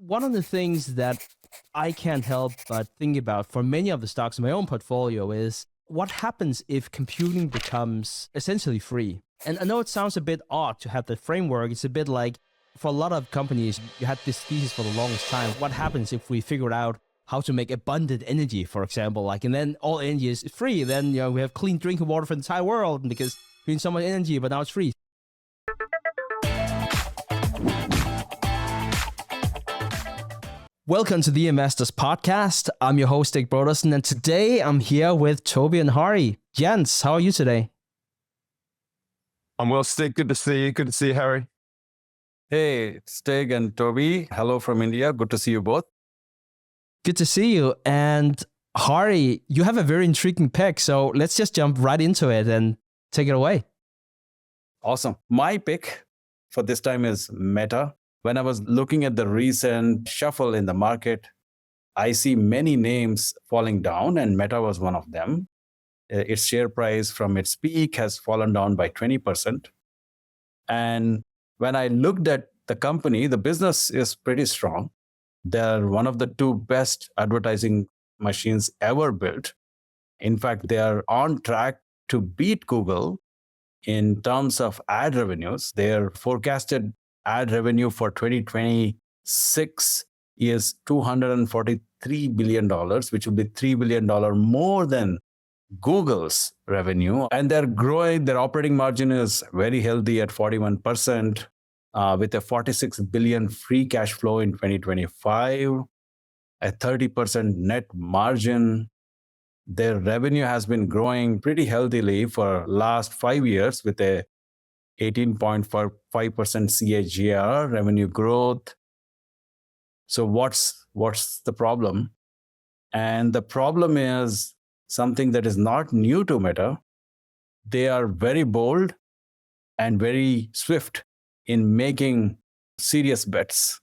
one of the things that I can't help but think about for many of the stocks in my own portfolio is what happens if computing becomes essentially free? And I know it sounds a bit odd to have the framework. It's a bit like for a lot of companies, you had this thesis for the longest time. What happens if we figure out how to make abundant energy, for example, and then all energy is free. Then, we have clean drinking water for the entire world because we need so much energy, but now it's free. Welcome to the Investors Podcast. I'm your host, Stig, and today I'm here with Toby and Hari. Jens, how are you today? I'm well, Stig. Good to see you. Good to see you, Harry. Hey, Stig and Toby. Hello from India. Good to see you both. Good to see you. And Hari, you have a very intriguing pick, so let's just jump right into it and take it away. Awesome. My pick for this time is Meta. When I was looking at the recent shuffle in the market, I see many names falling down, and Meta was one of them. Its share price from its peak has fallen down by 20%. And when I looked at the company, the business is pretty strong. They're one of the two best advertising machines ever built. In fact, they are on track to beat Google in terms of ad revenues. Their forecasted ad revenue for 2026 is $243 billion, which will be $3 billion more than Google's revenue. And they're growing. Their operating margin is very healthy at 41%, with a $46 billion free cash flow in 2025, a 30% net margin. Their revenue has been growing pretty healthily for last 5 years with a 18.5% CAGR revenue growth. So what's the problem? And the problem is something that is not new to Meta. They are very bold and very swift in making serious bets.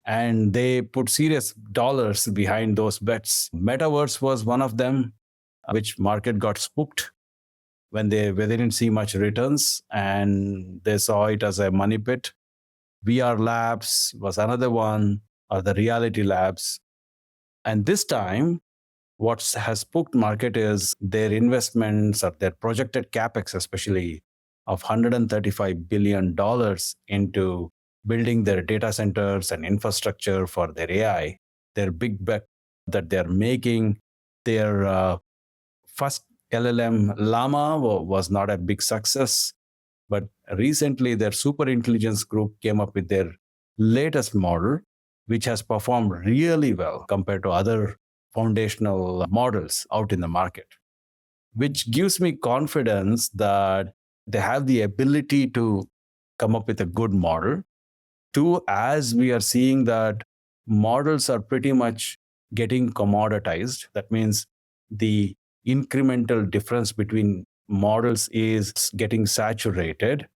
And they put serious dollars behind those bets. Metaverse was one of them, which market got spooked when they didn't see much returns and they saw it as a money pit. VR labs was another one, or the reality labs. And this time, what has spooked market is their investments, or their projected capex, especially of $135 billion into building their data centers and infrastructure for their AI. Their big bet that they're making. Their first LLM Llama was not a big success, but recently their super intelligence group came up with their latest model, which has performed really well compared to other foundational models out in the market, which gives me confidence that they have the ability to come up with a good model. Two, as we are seeing that models are pretty much getting commoditized. That means the incremental difference between models is getting saturated.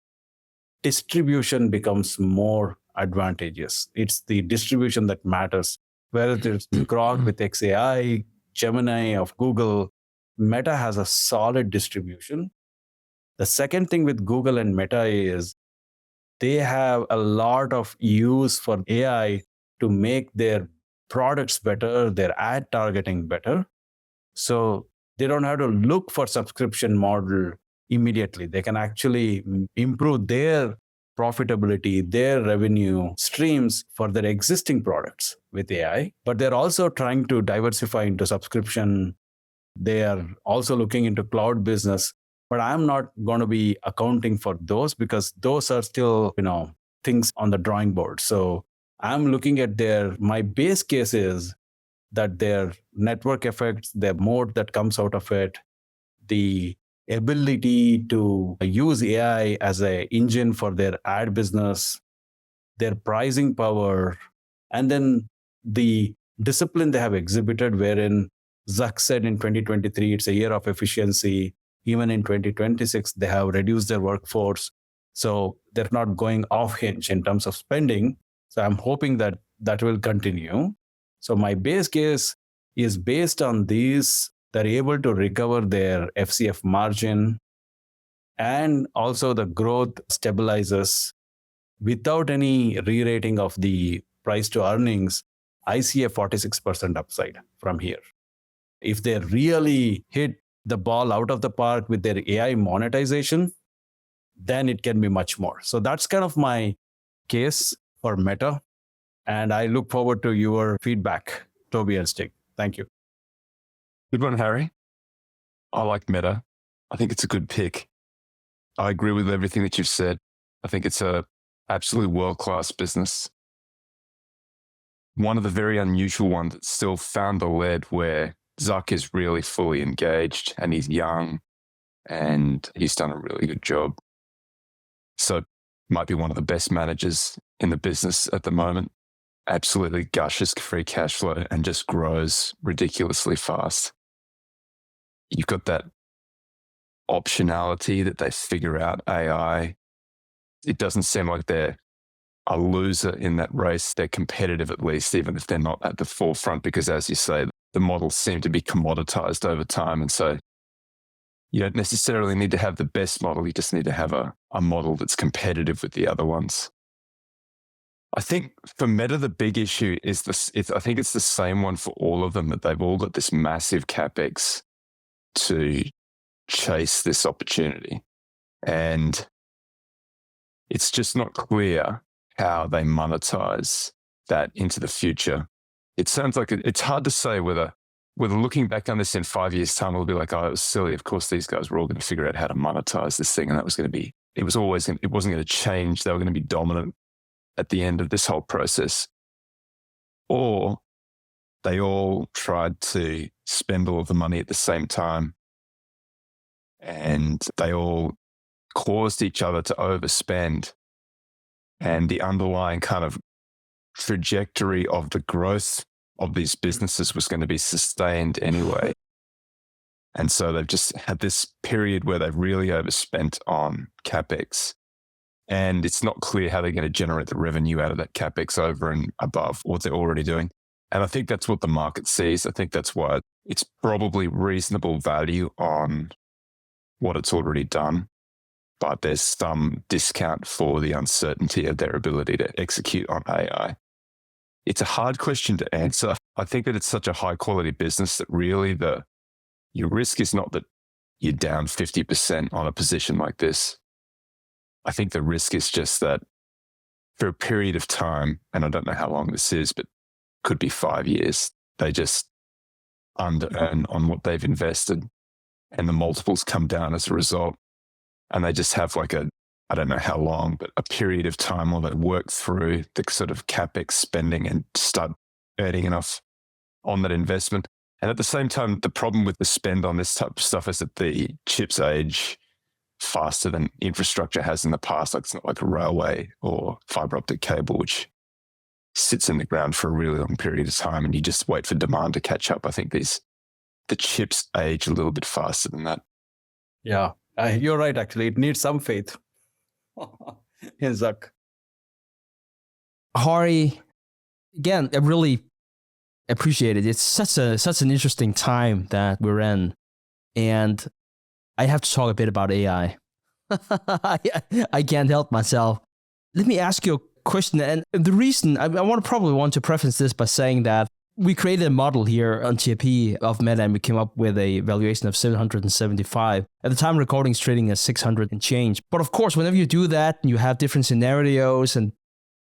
Distribution becomes more advantageous. It's the distribution that matters. Whether it's Grok with XAI, Gemini of Google, Meta has a solid distribution. The second thing with Google and Meta is they have a lot of use for AI to make their products better, their ad targeting better. So they don't have to look for subscription model immediately. They can actually improve their profitability, their revenue streams for their existing products with AI. But they're also trying to diversify into subscription. They are also looking into cloud business. But I'm not going to be accounting for those because those are still, things on the drawing board. So I'm looking at my base case is that their network effects, their moat that comes out of it, the ability to use AI as an engine for their ad business, their pricing power, and then the discipline they have exhibited, wherein Zuck said in 2023, it's a year of efficiency. Even in 2026, they have reduced their workforce. So they're not going off hinge in terms of spending. So I'm hoping that will continue. So my base case is based on these. They're able to recover their FCF margin, and also the growth stabilizes without any re-rating of the price to earnings, I see a 46% upside from here. If they really hit the ball out of the park with their AI monetization, then it can be much more. So that's kind of my case for Meta. And I look forward to your feedback, Toby and Stig. Thank you. Good one, Harry. I like Meta. I think it's a good pick. I agree with everything that you've said. I think it's a absolute world-class business. One of the very unusual ones that's still founder-led, where Zuck is really fully engaged and he's young and he's done a really good job. So might be one of the best managers in the business at the moment. Absolutely gushes free cash flow and just grows ridiculously fast. You've got that optionality that they figure out AI. It doesn't seem like they're a loser in that race. They're competitive at least, even if they're not at the forefront, because as you say, the models seem to be commoditized over time. And so you don't necessarily need to have the best model. You just need to have a model that's competitive with the other ones. I think for Meta, the big issue is this. I think it's the same one for all of them, that they've all got this massive CapEx to chase this opportunity. And it's just not clear how they monetize that into the future. It sounds like it's hard to say whether looking back on this in 5 years' time, it'll be like, oh, it was silly. Of course, these guys were all going to figure out how to monetize this thing. And that was going to be, it wasn't going to change. They were going to be dominant at the end of this whole process. Or they all tried to spend all of the money at the same time, and they all caused each other to overspend. And the underlying kind of trajectory of the growth of these businesses was going to be sustained anyway. And so they've just had this period where they've really overspent on CapEx. And it's not clear how they're going to generate the revenue out of that CapEx over and above what they're already doing. And I think that's what the market sees. I think that's why it's probably reasonable value on what it's already done, but there's some discount for the uncertainty of their ability to execute on AI. It's a hard question to answer. I think that it's such a high quality business that really your risk is not that you're down 50% on a position like this. I think the risk is just that for a period of time, and I don't know how long this is, but could be 5 years, they just under-earn on what they've invested, and the multiples come down as a result. And they just have like I don't know how long, but a period of time while they work through the sort of CapEx spending and start earning enough on that investment. And at the same time, the problem with the spend on this type of stuff is that the chips age faster than infrastructure has in the past. Like, it's not like a railway or fiber optic cable, which sits in the ground for a really long period of time and you just wait for demand to catch up. I think the chips age a little bit faster than that. Yeah, you're right. Actually, it needs some faith in Zuck. Hari, again, I really appreciate it. It's such an interesting time that we're in. And I have to talk a bit about AI. I can't help myself. Let me ask you a question. And the reason, I probably want to preface this by saying that we created a model here on TIP of Meta, and we came up with a valuation of 775. At the time, recording is trading at 600 and change. But of course, whenever you do that, you have different scenarios and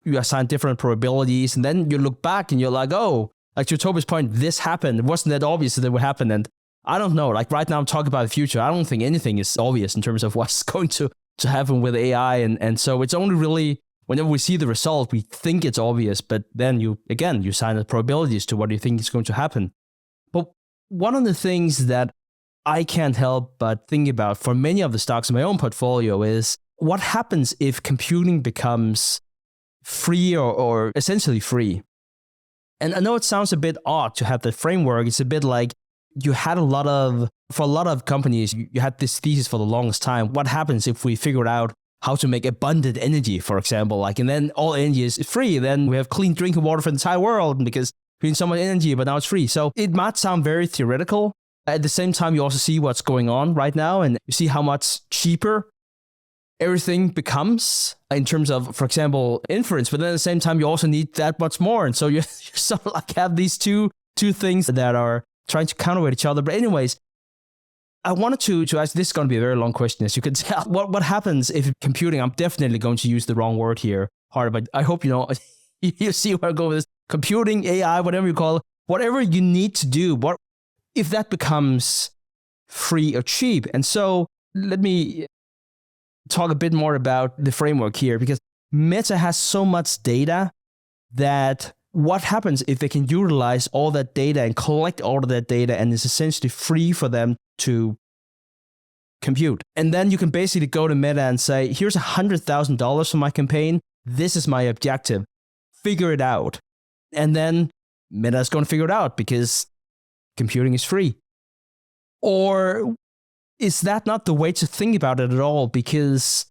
you assign different probabilities. And then you look back and you're like, oh, like to Toby's point, this happened. It wasn't that obvious that it would happen. And I don't know, like right now I'm talking about the future. I don't think anything is obvious in terms of what's going to happen with AI. And so it's only really, whenever we see the result, we think it's obvious, but then you assign the probabilities to what you think is going to happen. But one of the things that I can't help but think about for many of the stocks in my own portfolio is what happens if computing becomes free or essentially free. And I know it sounds a bit odd to have the framework. It's a bit like you had for a lot of companies, you had this thesis for the longest time. What happens if we figure out how to make abundant energy, for example, like, and then all energy is free. Then we have clean drinking water for the entire world because we need so much energy, but now it's free. So it might sound very theoretical. At the same time, you also see what's going on right now and you see how much cheaper everything becomes in terms of, for example, inference, but then at the same time, you also need that much more. And so you sort of like have these two things that are trying to counterweight each other. But anyways, I wanted to ask, this is going to be a very long question, as you can tell. What happens if computing, I'm definitely going to use the wrong word here, Harry, but I hope you see where I go with this. Computing, AI, whatever you call it, whatever you need to do, what if that becomes free or cheap? And so let me talk a bit more about the framework here, because Meta has so much data that what happens if they can utilize all that data and collect all of that data, and it's essentially free for them to compute. And then you can basically go to Meta and say, here's $100,000 for my campaign. This is my objective. Figure it out. And then Meta is going to figure it out because computing is free. Or is that not the way to think about it at all? Because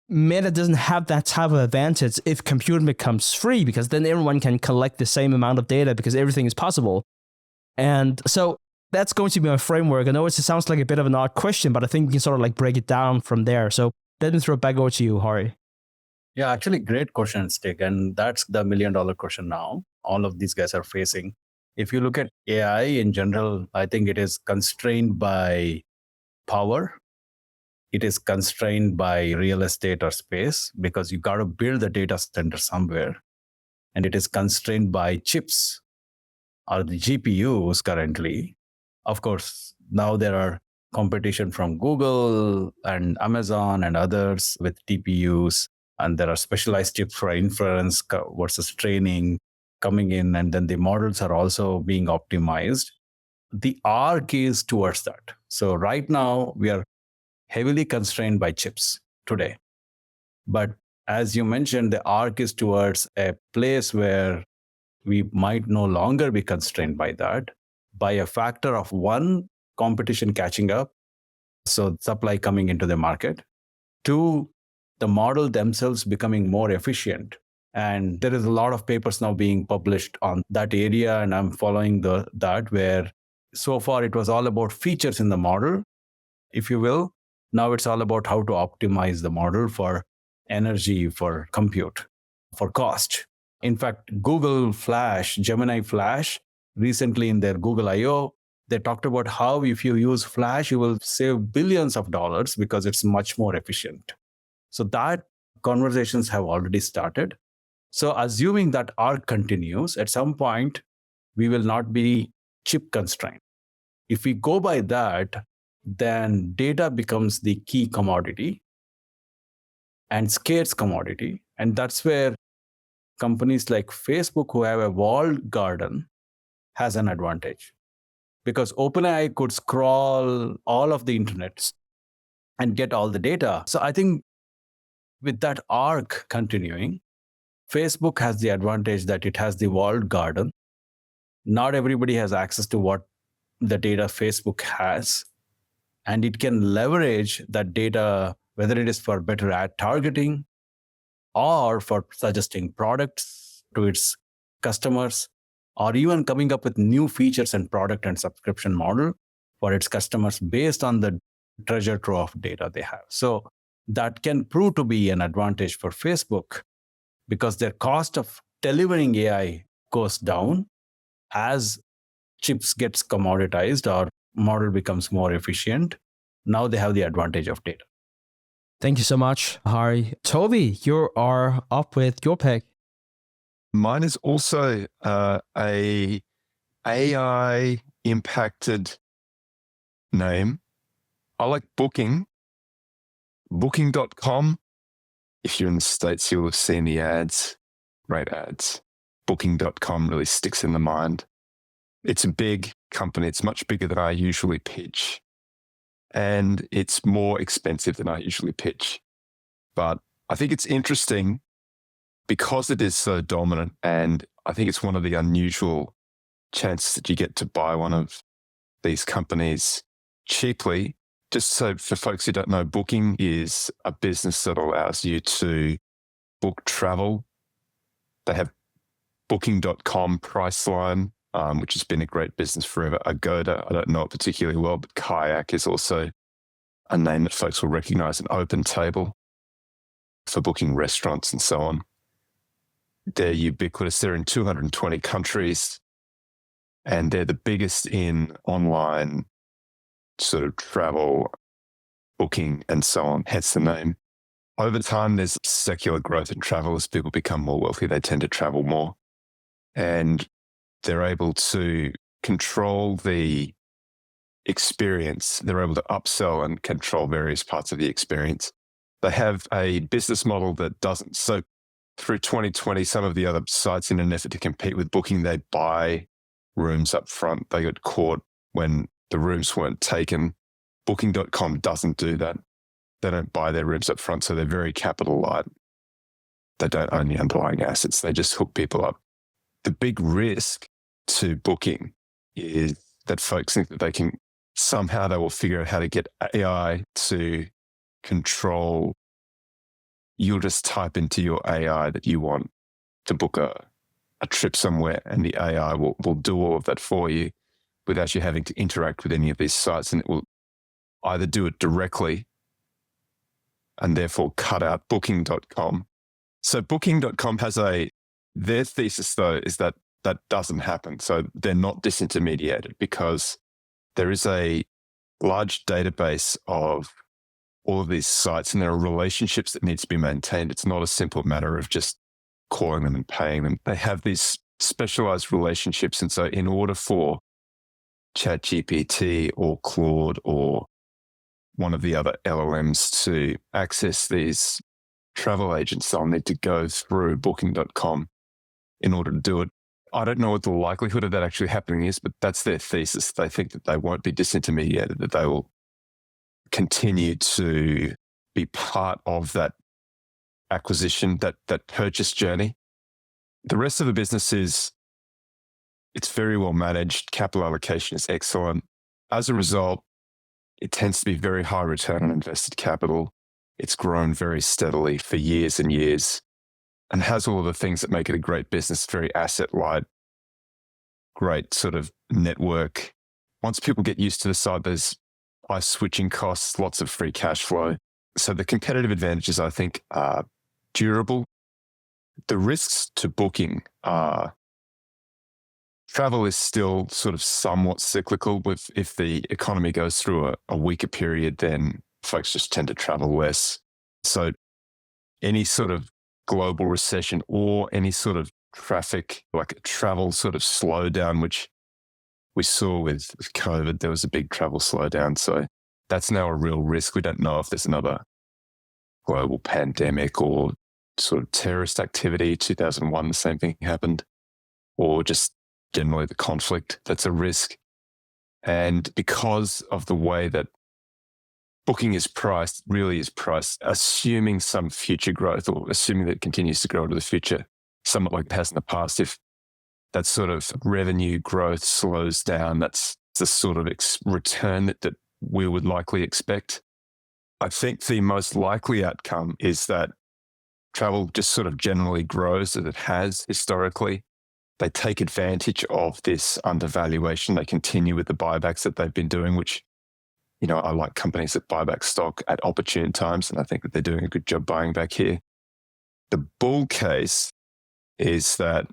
Meta doesn't have that type of advantage if computing becomes free, because then everyone can collect the same amount of data because everything is possible. And so that's going to be my framework. I know it sounds like a bit of an odd question, but I think we can sort of like break it down from there. So let me throw it back over to you, Hari. Yeah, actually, great question, Stig. And that's the $1 million question now. All of these guys are facing. If you look at AI in general, I think it is constrained by power. It is constrained by real estate or space, because you got to build the data center somewhere. And it is constrained by chips or the GPUs currently. Of course, now there are competition from Google and Amazon and others with TPUs. And there are specialized chips for inference versus training coming in. And then the models are also being optimized. The arc is towards that. So right now, we are heavily constrained by chips today. But as you mentioned, the arc is towards a place where we might no longer be constrained by that, by a factor of one, competition catching up, so supply coming into the market. Two, the model themselves becoming more efficient. And there is a lot of papers now being published on that area, and I'm following that, where so far it was all about features in the model, if you will. Now it's all about how to optimize the model for energy, for compute, for cost. In fact, Google Flash, Gemini Flash, recently in their Google I/O, they talked about how if you use Flash, you will save billions of dollars because it's much more efficient. So that conversations have already started. So assuming that arc continues, at some point, we will not be chip constrained. If we go by that, then data becomes the key commodity and scarce commodity. And that's where companies like Facebook, who have a walled garden, has an advantage. Because OpenAI could scroll all of the internet and get all the data. So I think with that arc continuing, Facebook has the advantage that it has the walled garden. Not everybody has access to what the data Facebook has. And it can leverage that data, whether it is for better ad targeting or for suggesting products to its customers, or even coming up with new features and product and subscription model for its customers based on the treasure trove of data they have. So that can prove to be an advantage for Facebook, because their cost of delivering AI goes down as chips gets commoditized or model becomes more efficient. Now they have the advantage of data. Thank you so much, Hari. Toby, you are up with your pick. Mine is also a AI impacted name. I like Booking. Booking.com. If you're in the States, you'll have seen the ads. Great ads. Booking.com really sticks in the mind. It's a big company. It's much bigger than I usually pitch. And it's more expensive than I usually pitch. But I think it's interesting because it is so dominant, and I think it's one of the unusual chances that you get to buy one of these companies cheaply. Just so for folks who don't know, Booking is a business that allows you to book travel. They have Booking.com Priceline, which has been a great business forever. Agoda, I don't know it particularly well, but Kayak is also a name that folks will recognize, an Open Table. for booking restaurants and so on. They're ubiquitous. They're in 220 countries, and they're the biggest in online sort of travel, booking, and so on, hence the name. Over time, there's secular growth in travel. As people become more wealthy, they tend to travel more. And they're able to control the experience. They're able to upsell and control various parts of the experience. They have a business model that doesn't. So through 2020, some of the other sites, in an effort to compete with Booking, they buy rooms up front. They got caught when the rooms weren't taken. Booking.com doesn't do that. They don't buy their rooms up front, so they're very capital light. They don't own the underlying assets. They just hook people up. The big risk to Booking is that folks think that they will figure out how to get AI to control. You'll just type into your AI that you want to book a trip somewhere, and the AI will do all of that for you without you having to interact with any of these sites. And it will either do it directly and therefore cut out Booking.com. So Booking.com their thesis though is that doesn't happen. So they're not disintermediated because there is a large database of all of these sites, and there are relationships that need to be maintained. It's not a simple matter of just calling them and paying them. They have these specialized relationships. And so in order for ChatGPT or Claude or one of the other LLMs to access these travel agents, they'll need to go through Booking.com in order to do it. I don't know what the likelihood of that actually happening is, but that's their thesis. They think that they won't be disintermediated, that they will continue to be part of that acquisition, that purchase journey. The rest of the business it's very well managed. Capital allocation is excellent. As a result, it tends to be very high return on invested capital. It's grown very steadily for years and years and has all of the things that make it a great business, very asset light, great sort of network. Once people get used to the site, there's high switching costs, lots of free cash flow. So the competitive advantages, I think, are durable. The risks to Booking are travel is still sort of somewhat cyclical. If the economy goes through a weaker period, then folks just tend to travel less. So any sort of global recession or any sort of traffic, like a travel sort of slowdown, which we saw with COVID, there was a big travel slowdown. So that's now a real risk. We don't know if there's another global pandemic or sort of terrorist activity. 2001, the same thing happened, or just generally the conflict. That's a risk. And because of the way that Booking is priced, assuming some future growth, or assuming that it continues to grow into the future, somewhat like it has in the past. If that sort of revenue growth slows down, that's the sort of return that we would likely expect. I think the most likely outcome is that travel just sort of generally grows as it has historically. They take advantage of this undervaluation. They continue with the buybacks that they've been doing, which, I like companies that buy back stock at opportune times, and I think that they're doing a good job buying back here. The bull case is that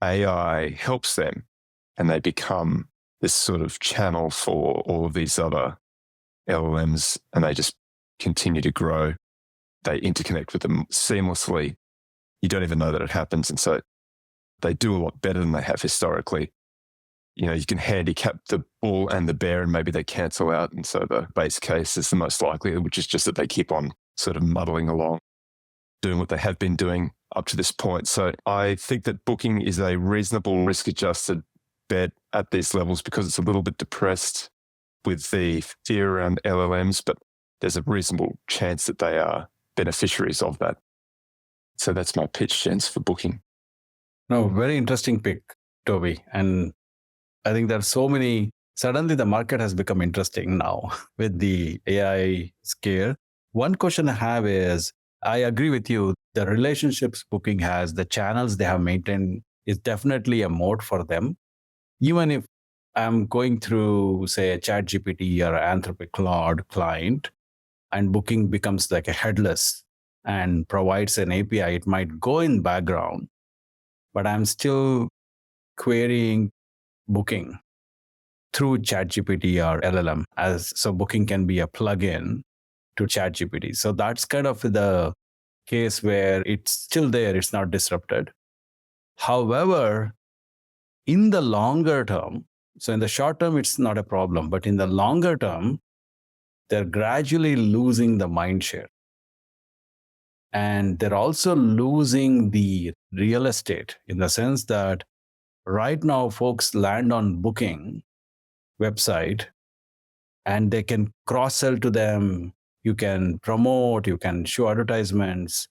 AI helps them and they become this sort of channel for all of these other LLMs, and they just continue to grow. They interconnect with them seamlessly. You don't even know that it happens. And so they do a lot better than they have historically. You can handicap the bull and the bear and maybe they cancel out. And so the base case is the most likely, which is just that they keep on sort of muddling along, doing what they have been doing up to this point. So I think that Booking is a reasonable risk-adjusted bet at these levels because it's a little bit depressed with the fear around LLMs, but there's a reasonable chance that they are beneficiaries of that. So that's my pitch, gents, for Booking. No, very interesting pick, Toby. And I think there's suddenly the market has become interesting now with the AI scare. One question I have is, I agree with you. The relationships Booking has, the channels they have maintained is definitely a moat for them. Even if I'm going through, say, a ChatGPT or Anthropic Claude client, and Booking becomes like a headless and provides an API, it might go in background, but I'm still querying Booking through ChatGPT or LLM, so Booking can be a plugin to ChatGPT. So that's kind of the case where it's still there, it's not disrupted. However, in the longer term, so in the short term, it's not a problem, but in the longer term, they're gradually losing the mindshare. And they're also losing the real estate in the sense that right now, folks land on Booking website and they can cross-sell to them. You can promote, you can show advertisements,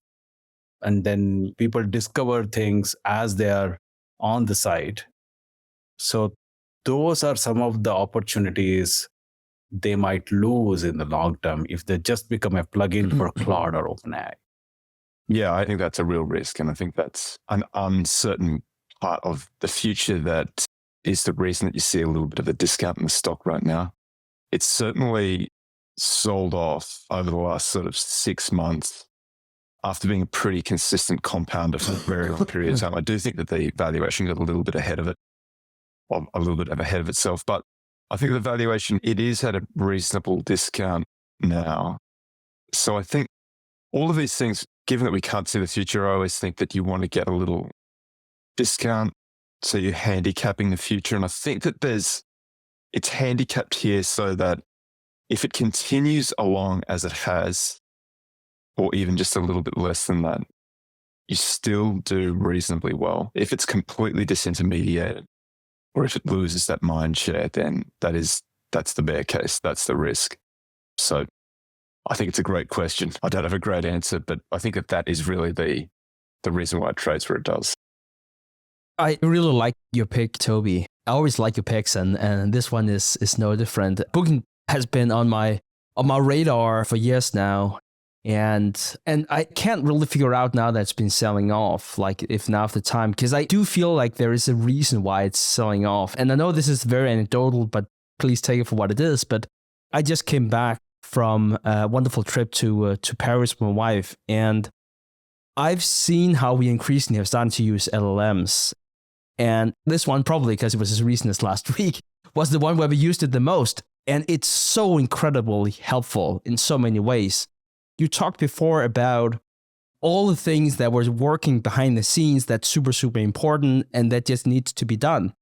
and then people discover things as they are on the site. So those are some of the opportunities they might lose in the long term if they just become a plugin for Claude or OpenAI. Yeah, I think that's a real risk. And I think that's an uncertain part of the future that is the reason that you see a little bit of a discount in the stock right now. It's certainly sold off over the last sort of 6 months after being a pretty consistent compounder for a very long period of time. I do think that the valuation got a little bit ahead of it, or a little bit ahead of itself. But I think the valuation, it is at a reasonable discount now. So I think all of these things, given that we can't see the future, I always think that you want to get a little discount. So you're handicapping the future. And I think that it's handicapped here so that if it continues along as it has, or even just a little bit less than that, you still do reasonably well. If it's completely disintermediated, or if it loses that mind share, then that's the bear case. That's the risk. So I think it's a great question. I don't have a great answer, but I think that is really the reason why it trades where it does. I really like your pick, Toby. I always like your picks, and this one is no different. Booking has been on my radar for years now, and I can't really figure out now that it's been selling off, like if now's the time, because I do feel like there is a reason why it's selling off. And I know this is very anecdotal, but please take it for what it is. But I just came back from a wonderful trip to Paris with my wife, and I've seen how we increasingly have started to use LLMs. And this one, probably because it was as recent as last week, was the one where we used it the most. And it's so incredibly helpful in so many ways. You talked before about all the things that were working behind the scenes that's super, super important and that just needs to be done.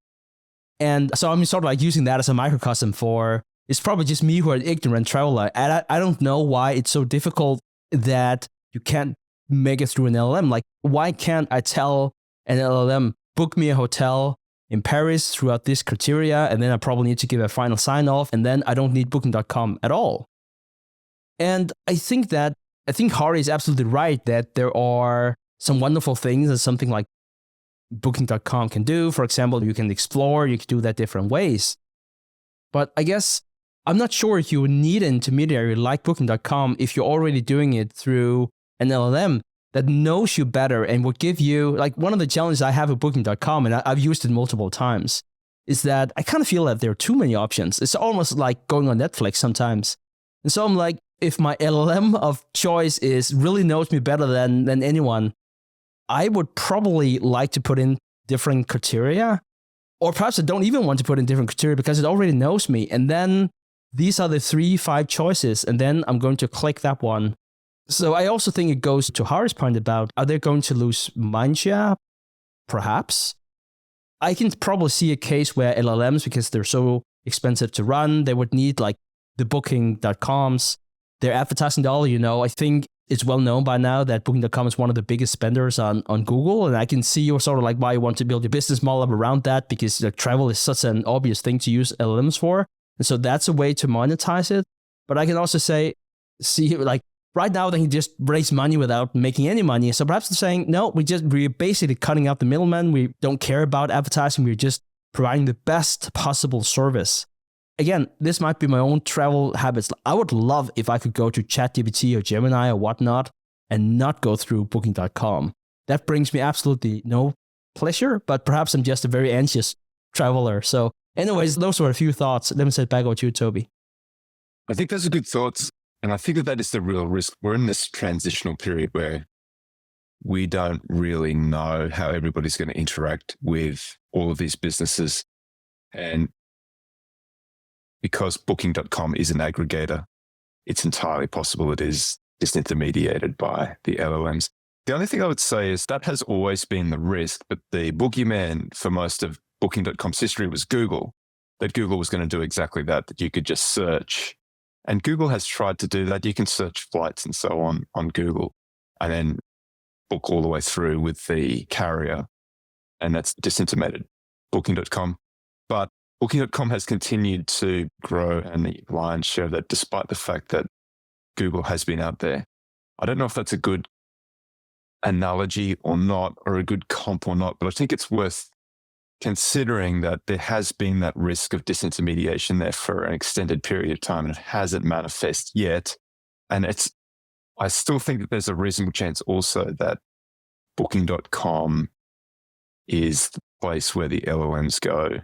And so I'm sort of like using that as a microcosm for, it's probably just me who are an ignorant traveler. And I don't know why it's so difficult that you can't make it through an LLM. Like, why can't I tell an LLM, book me a hotel in Paris throughout this criteria, and then I probably need to give a final sign-off, and then I don't need Booking.com at all. And I think Hari is absolutely right that there are some wonderful things that something like Booking.com can do. For example, you can explore, you can do that different ways. But I guess I'm not sure if you need an intermediary like Booking.com if you're already doing it through an LLM that knows you better and will give you, like, one of the challenges I have with Booking.com, and I've used it multiple times, is that I kind of feel that there are too many options. It's almost like going on Netflix sometimes. And so I'm like, if my LLM of choice really knows me better than anyone, I would probably like to put in different criteria, or perhaps I don't even want to put in different criteria because it already knows me. And then these are the 3-5 choices, and then I'm going to click that one. So I also think it goes to Hari's point about, are they going to lose mindshare? Perhaps. I can probably see a case where LLMs, because they're so expensive to run, they would need like the Booking.coms, their advertising dollar. I think it's well known by now that Booking.com is one of the biggest spenders on Google. And I can see sort of like why you want to build your business model around that, because travel is such an obvious thing to use LLMs for. And so that's a way to monetize it. But I can also see like, right now, they can just raise money without making any money. So perhaps they're saying, no, we're basically cutting out the middleman. We don't care about advertising. We're just providing the best possible service. Again, this might be my own travel habits. I would love if I could go to ChatGPT or Gemini or whatnot and not go through Booking.com. That brings me absolutely no pleasure, but perhaps I'm just a very anxious traveler. So anyways, those were a few thoughts. Let me set back over to you, Toby. I think those are good thoughts. And I think that is the real risk. We're in this transitional period where we don't really know how everybody's going to interact with all of these businesses. And because Booking.com is an aggregator, it's entirely possible it is disintermediated by the LLMs. The only thing I would say is that has always been the risk, but the boogeyman for most of Booking.com's history was Google, that Google was going to do exactly that you could just search. And Google has tried to do that. You can search flights and so on Google and then book all the way through with the carrier. And that's disintermediated Booking.com. But Booking.com has continued to grow and the lion's share of that, despite the fact that Google has been out there. I don't know if that's a good analogy or not, or a good comp or not, but I think it's worth considering that there has been that risk of disintermediation there for an extended period of time, and it hasn't manifested yet. And I still think that there's a reasonable chance also that Booking.com is the place where the LLMs go.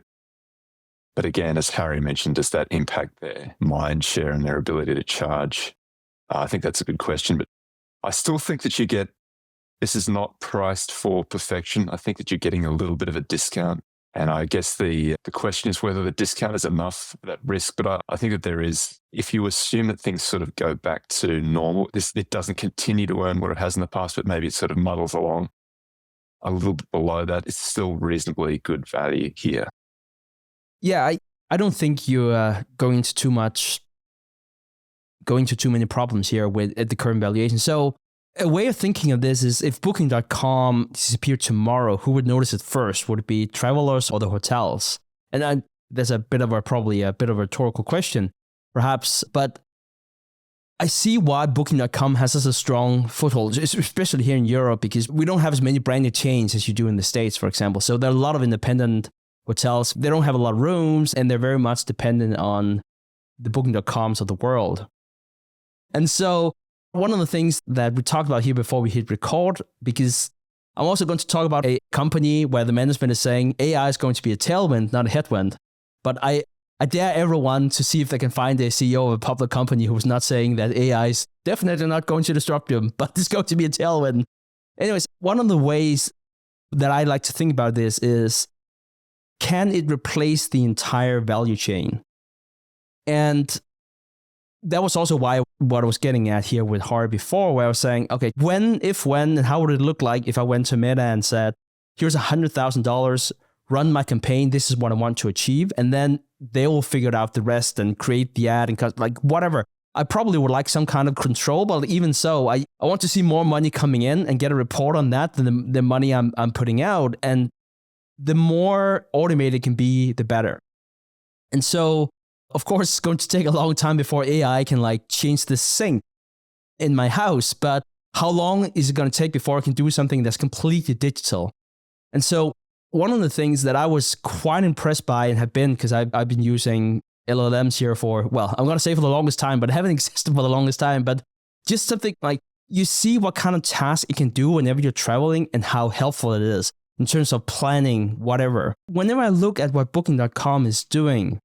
But again, as Harry mentioned, does that impact their mind share and their ability to charge? I think that's a good question, but I still think that this is not priced for perfection. I think that you're getting a little bit of a discount. And I guess the question is whether the discount is enough for that risk. But I think that there is, if you assume that things sort of go back to normal, it doesn't continue to earn what it has in the past, but maybe it sort of muddles along a little bit below that, it's still reasonably good value here. Yeah, I don't think you're going into too many problems here with at the current valuation. So a way of thinking of this is if Booking.com disappeared tomorrow, who would notice it first? Would it be travelers or the hotels? And there's probably a bit of a rhetorical question, perhaps, but I see why Booking.com has such a strong foothold, especially here in Europe, because we don't have as many branded chains as you do in the States, for example. So there are a lot of independent hotels. They don't have a lot of rooms, and they're very much dependent on the Booking.coms of the world. And so one of the things that we talked about here before we hit record, because I'm also going to talk about a company where the management is saying AI is going to be a tailwind, not a headwind. But I dare everyone to see if they can find a CEO of a public company who is not saying that AI is definitely not going to disrupt them, but it's going to be a tailwind. Anyways, one of the ways that I like to think about this is, can it replace the entire value chain? And that was also what I was getting at here with Harry before, where I was saying, okay, when, and how would it look like if I went to Meta and said, here's $100,000, run my campaign, this is what I want to achieve, and then they will figure out the rest and create the ad and like whatever. I probably would like some kind of control, but even so, I want to see more money coming in and get a report on that than the money I'm putting out. And the more automated it can be, the better. And so, of course, it's going to take a long time before AI can like change the sink in my house, but how long is it going to take before I can do something that's completely digital? And so one of the things that I was quite impressed by and have been, because I've been using LLMs here for, well, I'm going to say for the longest time, but it haven't existed for the longest time, but just something like you see what kind of tasks it can do whenever you're traveling and how helpful it is in terms of planning, whatever. Whenever I look at what Booking.com is doing,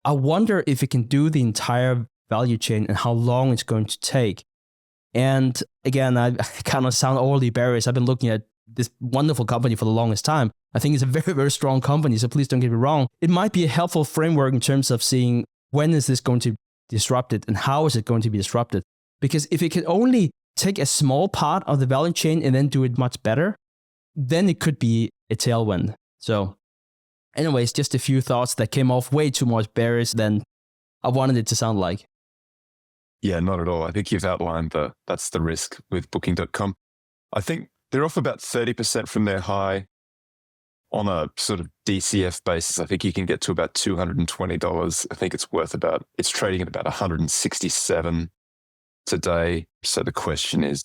I wonder if it can do the entire value chain and how long it's going to take. And again, I kind of sound overly bearish. I've been looking at this wonderful company for the longest time. I think it's a very, very strong company, so please don't get me wrong. It might be a helpful framework in terms of seeing when is this going to be disrupted and how is it going to be disrupted. Because if it can only take a small part of the value chain and then do it much better, then it could be a tailwind. So anyways, just a few thoughts that came off way too much bearish than I wanted it to sound like. Yeah, not at all. I think you've outlined that's the risk with Booking.com. I think they're off about 30% from their high. On a sort of DCF basis, I think you can get to about $220. I think it's trading at about 167 today. So the question is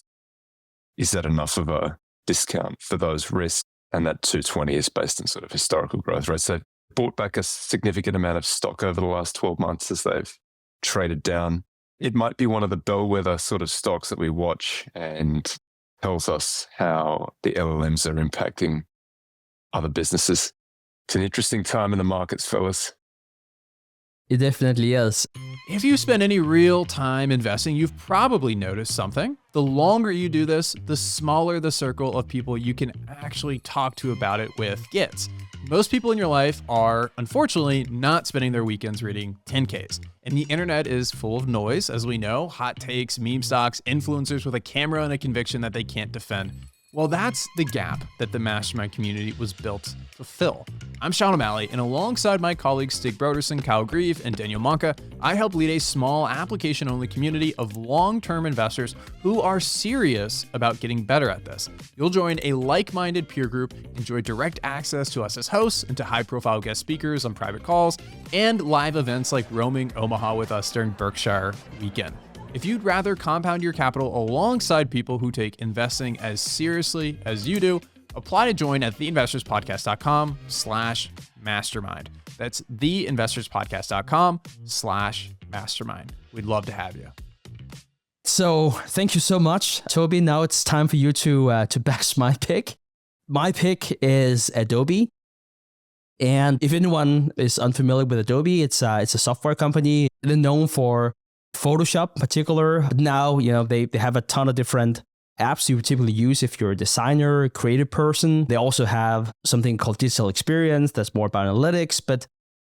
that enough of a discount for those risks? And that 220 is based on sort of historical growth rates. They've bought back a significant amount of stock over the last 12 months as they've traded down. It might be one of the bellwether sort of stocks that we watch and tells us how the LLMs are impacting other businesses. It's an interesting time in the markets, fellas. It definitely is. If you spend any real time investing, you've probably noticed something. The longer you do this, the smaller the circle of people you can actually talk to about it with gets. Most people in your life are, unfortunately, not spending their weekends reading 10Ks. And the internet is full of noise, as we know, hot takes, meme stocks, influencers with a camera and a conviction that they can't defend. Well, that's the gap that the mastermind community was built to fill. I'm Sean O'Malley, and alongside my colleagues Stig, Kyle Grieve, and Daniel Monka, I help lead a small application-only community of long-term investors who are serious about getting better at this. You'll join a like-minded peer group, enjoy direct access to us as hosts and to high-profile guest speakers on private calls, and live events like roaming Omaha with us during Berkshire weekend. If you'd rather compound your capital alongside people who take investing as seriously as you do, apply to join at theinvestorspodcast.com/mastermind. That's theinvestorspodcast.com/mastermind. We'd love to have you. So thank you so much, Toby. Now it's time for you to bash my pick. My pick is Adobe. And if anyone is unfamiliar with Adobe, it's a software company. They're known for Photoshop in particular. But now, they have a ton of different apps you would typically use if you're a designer, a creative person. They also have something called digital experience that's more about analytics. But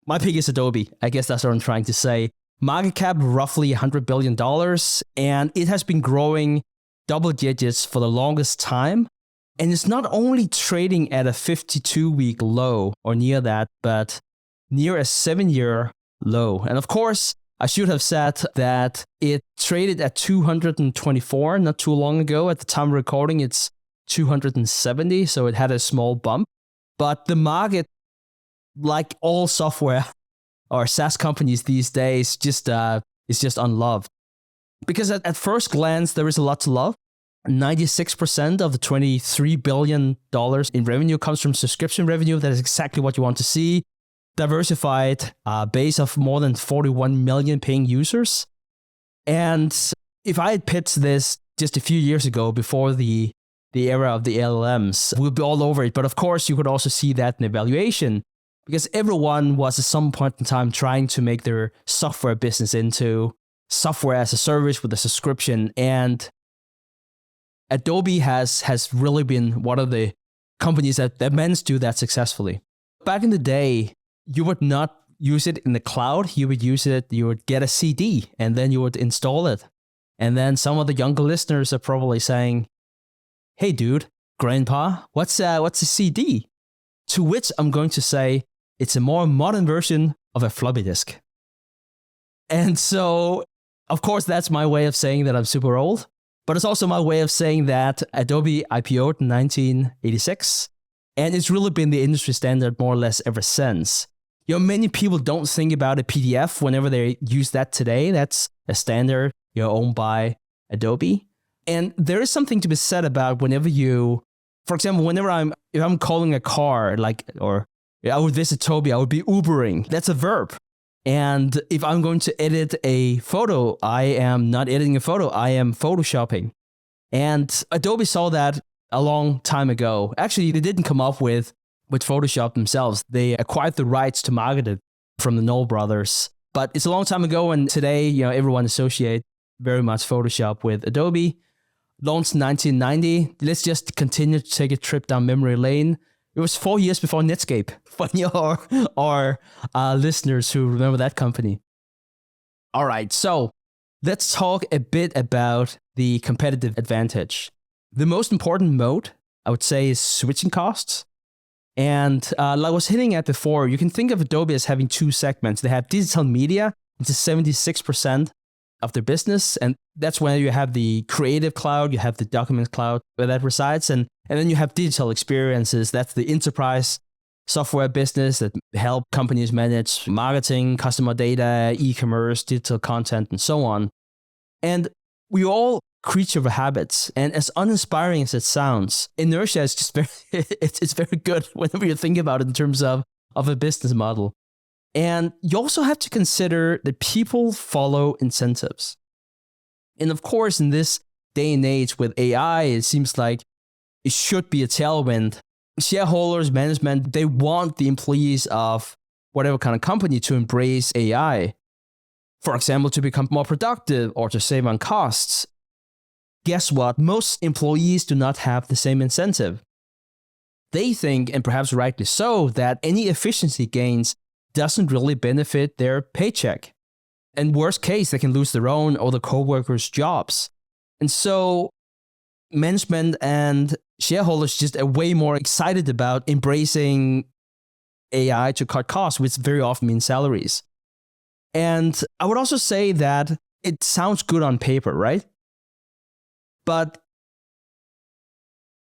my pick is Adobe. I guess that's what I'm trying to say. Market cap roughly $100 billion. And it has been growing double digits for the longest time. And it's not only trading at a 52-week low or near that, but near a 7-year low. And of course, I should have said that it traded at 224 not too long ago. At the time of recording, it's 270, so it had a small bump. But the market, like all software or SaaS companies these days, is just unloved. Because at first glance, there is a lot to love. 96% of the $23 billion in revenue comes from subscription revenue. That is exactly what you want to see. Diversified base of more than 41 million paying users. And if I had pitched this just a few years ago, before the era of the LLMs, we'd be all over it. But of course, you could also see that in the valuation, because everyone was at some point in time trying to make their software business into software as a service with a subscription. And Adobe has really been one of the companies that managed to do that successfully. Back in the day, you would not use it in the cloud. You would get a CD and then you would install it. And then some of the younger listeners are probably saying, "Hey dude, grandpa, what's a CD?" To which I'm going to say, it's a more modern version of a floppy disk. And so, of course, that's my way of saying that I'm super old, but it's also my way of saying that Adobe IPO'd in 1986. And it's really been the industry standard more or less ever since. Many people don't think about a PDF whenever they use that today. That's a standard, owned by Adobe. And there is something to be said about whenever for example, if I'm calling a car, or I would visit Toby, I would be Ubering. That's a verb. And if I'm going to edit a photo, I am not editing a photo, I am photoshopping. And Adobe saw that a long time ago. Actually, they didn't come up with Photoshop themselves. They acquired the rights to market it from the Knoll brothers. But it's a long time ago, and today, everyone associates very much Photoshop with Adobe. Launched in 1990. Let's just continue to take a trip down memory lane. It was 4 years before Netscape, for our listeners who remember that company. All right, so let's talk a bit about the competitive advantage. The most important moat, I would say, is switching costs. And like I was hinting at before, you can think of Adobe as having two segments. They have digital media, which is 76% of their business. And that's where you have the creative cloud, you have the document cloud where that resides. And then you have digital experiences. That's the enterprise software business that help companies manage marketing, customer data, e-commerce, digital content, and so on. And we all creature of habits, and as uninspiring as it sounds, inertia is just it's very good whenever you think about it in terms of a business model. And you also have to consider that people follow incentives. And of course, in this day and age with AI, it seems like it should be a tailwind. Shareholders, management, they want the employees of whatever kind of company to embrace AI. for example, to become more productive or to save on costs. Guess what? Most employees do not have the same incentive. They think, and perhaps rightly so, that any efficiency gains doesn't really benefit their paycheck. And worst case, they can lose their own or the coworkers' jobs. And so management and shareholders just are way more excited about embracing AI to cut costs, which very often means salaries. And I would also say that it sounds good on paper, right? But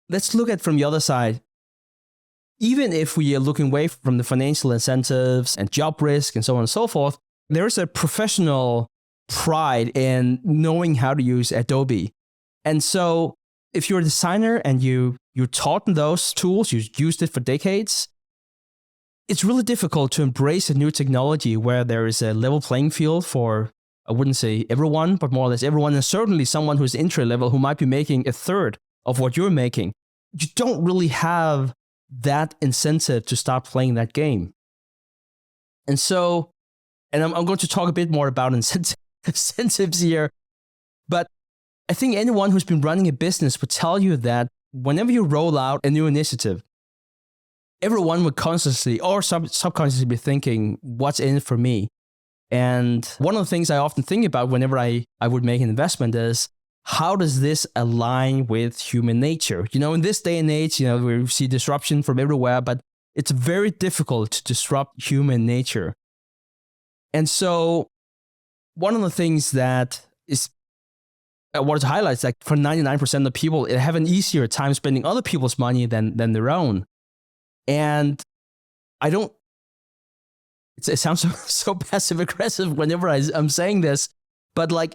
let's look at from the other side. Even if we are looking away from the financial incentives and job risk and so on and so forth, there is a professional pride in knowing how to use Adobe. And so if you're a designer and you're taught in those tools, you've used it for decades, it's really difficult to embrace a new technology where there is a level playing field for, I wouldn't say everyone, but more or less everyone, and certainly someone who's entry level who might be making a third of what you're making. You don't really have that incentive to start playing that game. And so, and I'm going to talk a bit more about incentives here, but I think anyone who's been running a business would tell you that whenever you roll out a new initiative, everyone would consciously or subconsciously be thinking, what's in it for me? And one of the things I often think about whenever I would make an investment is, how does this align with human nature? You know, in this day and age, we see disruption from everywhere, but it's very difficult to disrupt human nature. And so one of the things that is I wanted to highlight is, like, for 99% of people, they have an easier time spending other people's money than their own. And I don't, it sounds so passive aggressive whenever I'm saying this, but like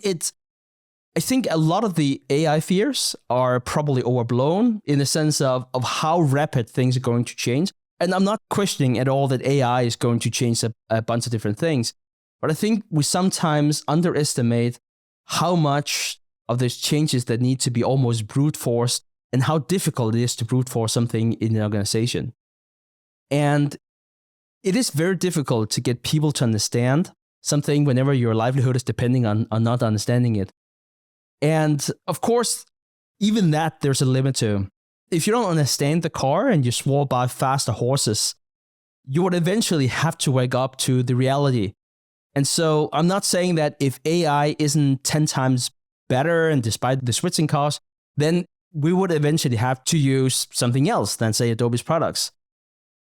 I think a lot of the AI fears are probably overblown in the sense of how rapid things are going to change. And I'm not questioning at all that AI is going to change a bunch of different things, but I think we sometimes underestimate how much of those changes that need to be almost brute forced and how difficult it is to brute force something in an organization. And it is very difficult to get people to understand something whenever your livelihood is depending on not understanding it. And of course, even that there's a limit to. If you don't understand the car and you swore by faster horses, you would eventually have to wake up to the reality. And so I'm not saying that if AI isn't 10 times better and despite the switching costs, then we would eventually have to use something else than, say, Adobe's products.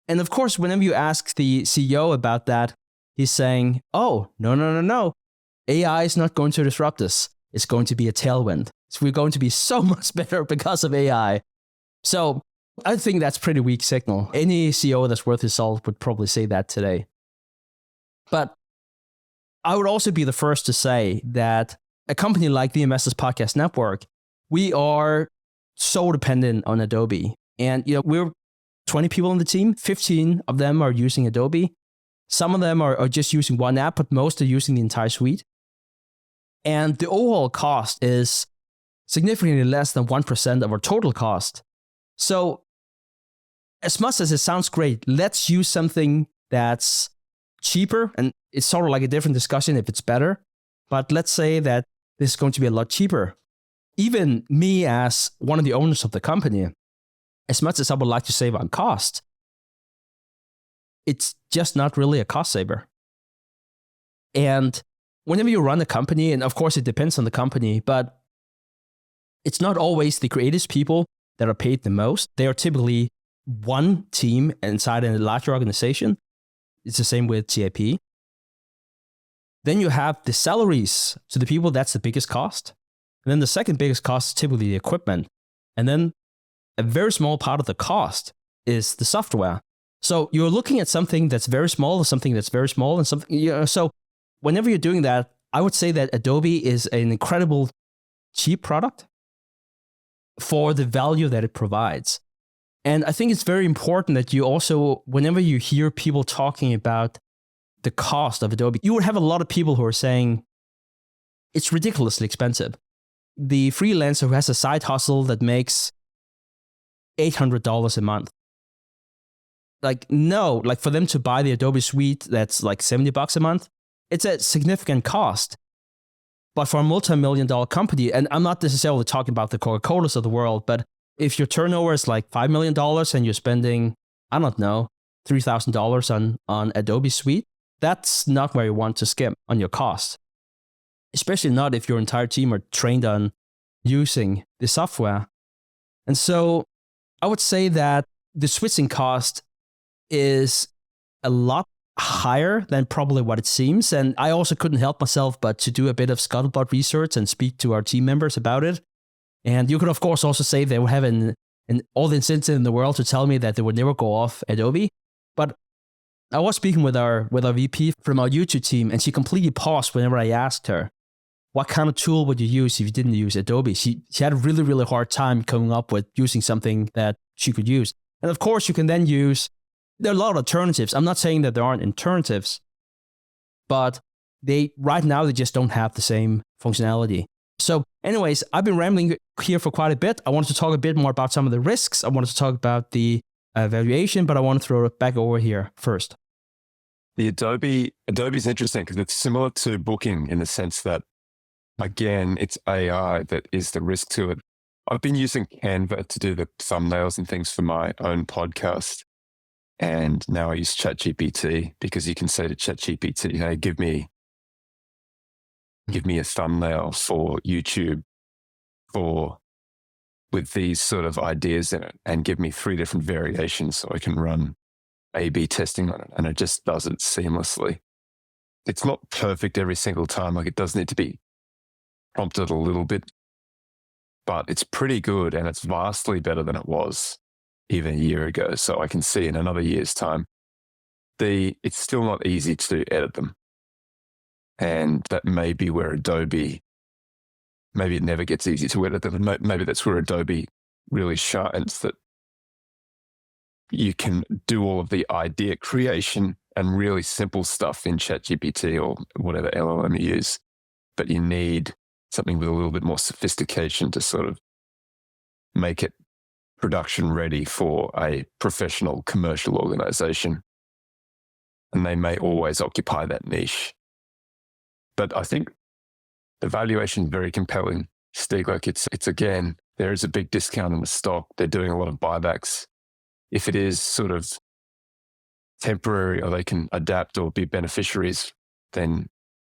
And of course, whenever you ask the CEO about that, he's saying, oh, no. AI is not going to disrupt us. It's going to be a tailwind. So we're going to be so much better because of AI. So I think that's a pretty weak signal. Any CEO that's worth his salt would probably say that today. But I would also be the first to say that a company like the Investors Podcast Network, we are so dependent on Adobe. And we're 20 people on the team, 15 of them are using Adobe. Some of them are just using one app, but most are using the entire suite. And the overall cost is significantly less than 1% of our total cost. So as much as it sounds great, let's use something that's cheaper. And it's sort of like a different discussion if it's better. But let's say that this is going to be a lot cheaper. Even me as one of the owners of the company, as much as I would like to save on cost, it's just not really a cost saver. And whenever you run a company, and of course it depends on the company, but it's not always the creative people that are paid the most. They are typically one team inside a larger organization. It's the same with TIP. Then you have the salaries to the people. That's the biggest cost. And then the second biggest cost is typically the equipment. And then a very small part of the cost is the software. So you're looking at something that's very small, or something that's very small, and something. So whenever you're doing that, I would say that Adobe is an incredible cheap product for the value that it provides. And I think it's very important that you also, whenever you hear people talking about the cost of Adobe, you would have a lot of people who are saying it's ridiculously expensive. The freelancer who has a side hustle that makes $800 a month. Like, no, like for them to buy the Adobe suite, that's like $70 a month. it's a significant cost. But for a multi-million-dollar company, and I'm not necessarily talking about the Coca-Colas of the world, but if your turnover is like $5 million and you're spending, I don't know, $3,000 on Adobe Suite, that's not where you want to skip on your costs. Especially not if your entire team are trained on using the software. And so I would say that the switching cost is a lot higher than probably what it seems. And I also couldn't help myself but to do a bit of scuttlebutt research and speak to our team members about it. And you could, of course, also say they would have all the incentive in the world to tell me that they would never go off Adobe. But I was speaking with our VP from our YouTube team, and she completely paused whenever I asked her, what kind of tool would you use if you didn't use Adobe? She had a really, really hard time coming up with using something that she could use. And of course, you can then use, there are a lot of alternatives. I'm not saying that there aren't alternatives, but right now they just don't have the same functionality. So anyways, I've been rambling here for quite a bit. I wanted to talk a bit more about some of the risks. I wanted to talk about the valuation, but I want to throw it back over here first. The Adobe's interesting because it's similar to Booking in the sense that, again, it's AI that is the risk to it. I've been using Canva to do the thumbnails and things for my own podcast. And now I use ChatGPT because you can say to ChatGPT, hey, give me a thumbnail for YouTube with these sort of ideas in it and give me 3 different variations so I can run A/B testing on it. And it just does it seamlessly. It's not perfect every single time. Like, it does need to be prompted a little bit, but it's pretty good and it's vastly better than it was even a year ago. So I can see in another year's time, it's still not easy to edit them. And that may be where Adobe, maybe it never gets easy to edit them. And maybe that's where Adobe really shines, that you can do all of the idea creation and really simple stuff in ChatGPT or whatever LLM you use, but you need something with a little bit more sophistication to sort of make it production ready for a professional commercial organization. And they may always occupy that niche. But I think the valuation is very compelling, Stig. Like it's again, there is a big discount in the stock. They're doing a lot of buybacks. If it is sort of temporary or they can adapt or be beneficiaries, then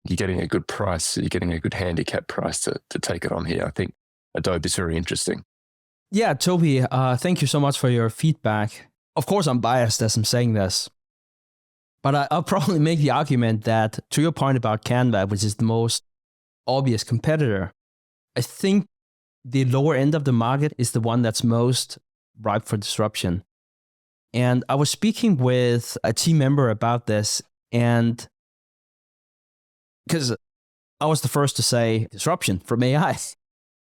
you're getting a good price. You're getting a good handicap price to take it on here. I think Adobe is very interesting. Yeah, Toby, thank you so much for your feedback. Of course, I'm biased as I'm saying this, but I'll probably make the argument that, to your point about Canva, which is the most obvious competitor, I think the lower end of the market is the one that's most ripe for disruption. And I was speaking with a team member about this, and because I was the first to say disruption from AI,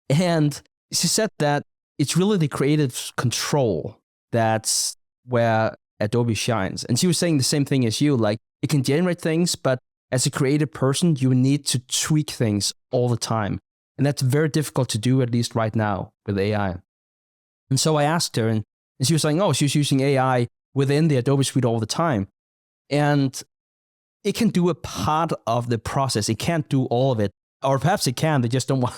and she said that it's really the creative control that's where Adobe shines. And she was saying the same thing as you, like it can generate things, but as a creative person, you need to tweak things all the time. And that's very difficult to do, at least right now with AI. And so I asked her, and she was saying, oh, she's using AI within the Adobe Suite all the time. And it can do a part of the process. It can't do all of it. Or perhaps it can, they just don't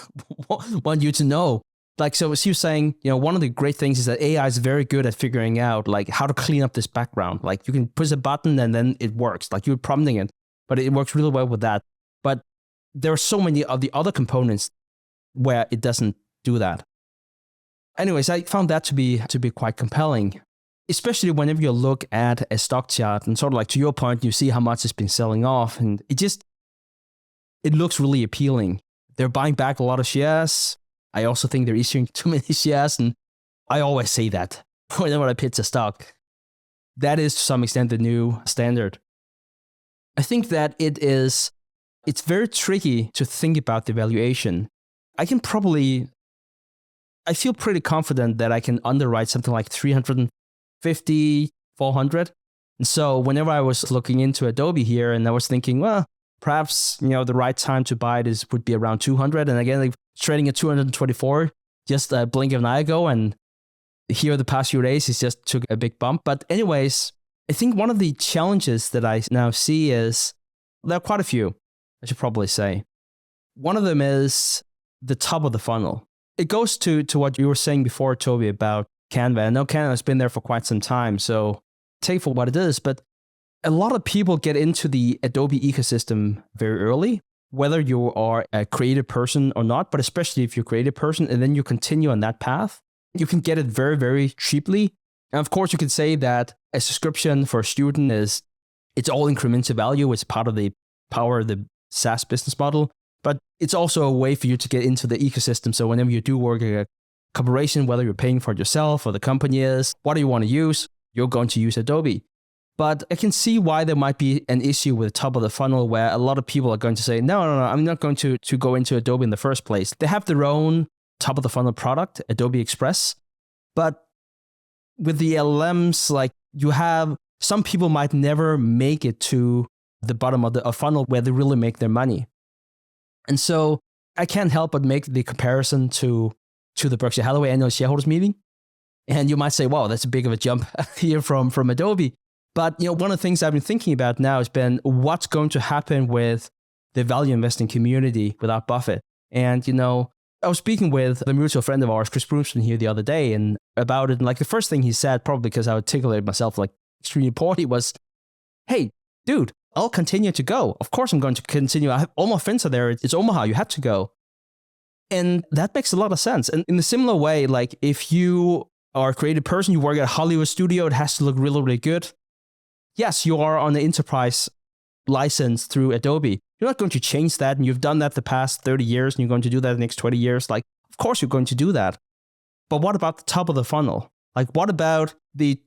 want you to know. Like, so she was saying, one of the great things is that AI is very good at figuring out like how to clean up this background. Like you can push a button and then it works. Like you're prompting it, but it works really well with that. But there are so many of the other components where it doesn't do that. Anyways, I found that to be quite compelling, especially whenever you look at a stock chart and sort of like to your point, you see how much it's been selling off, and it looks really appealing. They're buying back a lot of shares. I also think they're issuing too many shares, and I always say that whenever I pitch a stock. That is to some extent the new standard. I think that it's very tricky to think about the valuation. I feel pretty confident that I can underwrite something like 350, 400. And so whenever I was looking into Adobe here and I was thinking, well, perhaps, the right time to buy it would be around 200. And again, like trading at 224 just a blink of an eye ago. And here the past few days, it just took a big bump. But anyways, I think one of the challenges that I now see is there are quite a few. I should probably say. One of them is the top of the funnel. It goes to what you were saying before, Toby, about Canva. I know Canva has been there for quite some time, so take it for what it is. But a lot of people get into the Adobe ecosystem very early, whether you are a creative person or not, but especially if you're a creative person, and then you continue on that path, you can get it very, very cheaply. And of course, you could say that a subscription for a student it's all incremental value. It's part of the power of the SaaS business model. But it's also a way for you to get into the ecosystem. So whenever you do work at a corporation, whether you're paying for it yourself or the company is, what do you want to use? You're going to use Adobe. But I can see why there might be an issue with the top of the funnel where a lot of people are going to say, no, I'm not going to go into Adobe in the first place. They have their own top of the funnel product, Adobe Express. But with the LLMs, like you have, some people might never make it to the bottom of the funnel where they really make their money. And so I can't help but make the comparison to the Berkshire Hathaway annual shareholders meeting. And you might say, wow, that's a big of a jump here from Adobe. But one of the things I've been thinking about now has been what's going to happen with the value investing community without Buffett. And, I was speaking with a mutual friend of ours, Chris Broomston, here the other day, and about it. And like the first thing he said, probably because I articulated myself like extremely poorly, was, hey, dude, I'll continue to go. Of course, I'm going to continue. I have all my friends are there. It's Omaha. You have to go. And that makes a lot of sense. And in a similar way, like if you are a creative person, you work at a Hollywood studio, it has to look really, really good. Yes, you are on the enterprise license through Adobe. You're not going to change that. And you've done that the past 30 years and you're going to do that the next 20 years. Like, of course, you're going to do that. But what about the top of the funnel? Like, what about the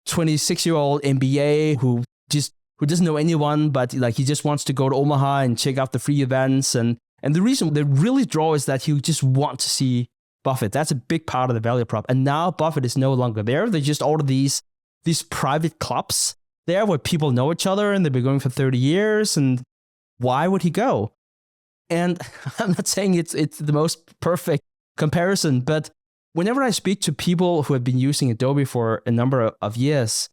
26-year-old MBA who doesn't know anyone, but like he just wants to go to Omaha and check out the free events. And the reason they really draw is that he just want to see Buffett. That's a big part of the value prop. And now Buffett is no longer there. They just order these private clubs there where people know each other and they've been going for 30 years. And why would he go? And I'm not saying it's the most perfect comparison, but whenever I speak to people who have been using Adobe for a number of years,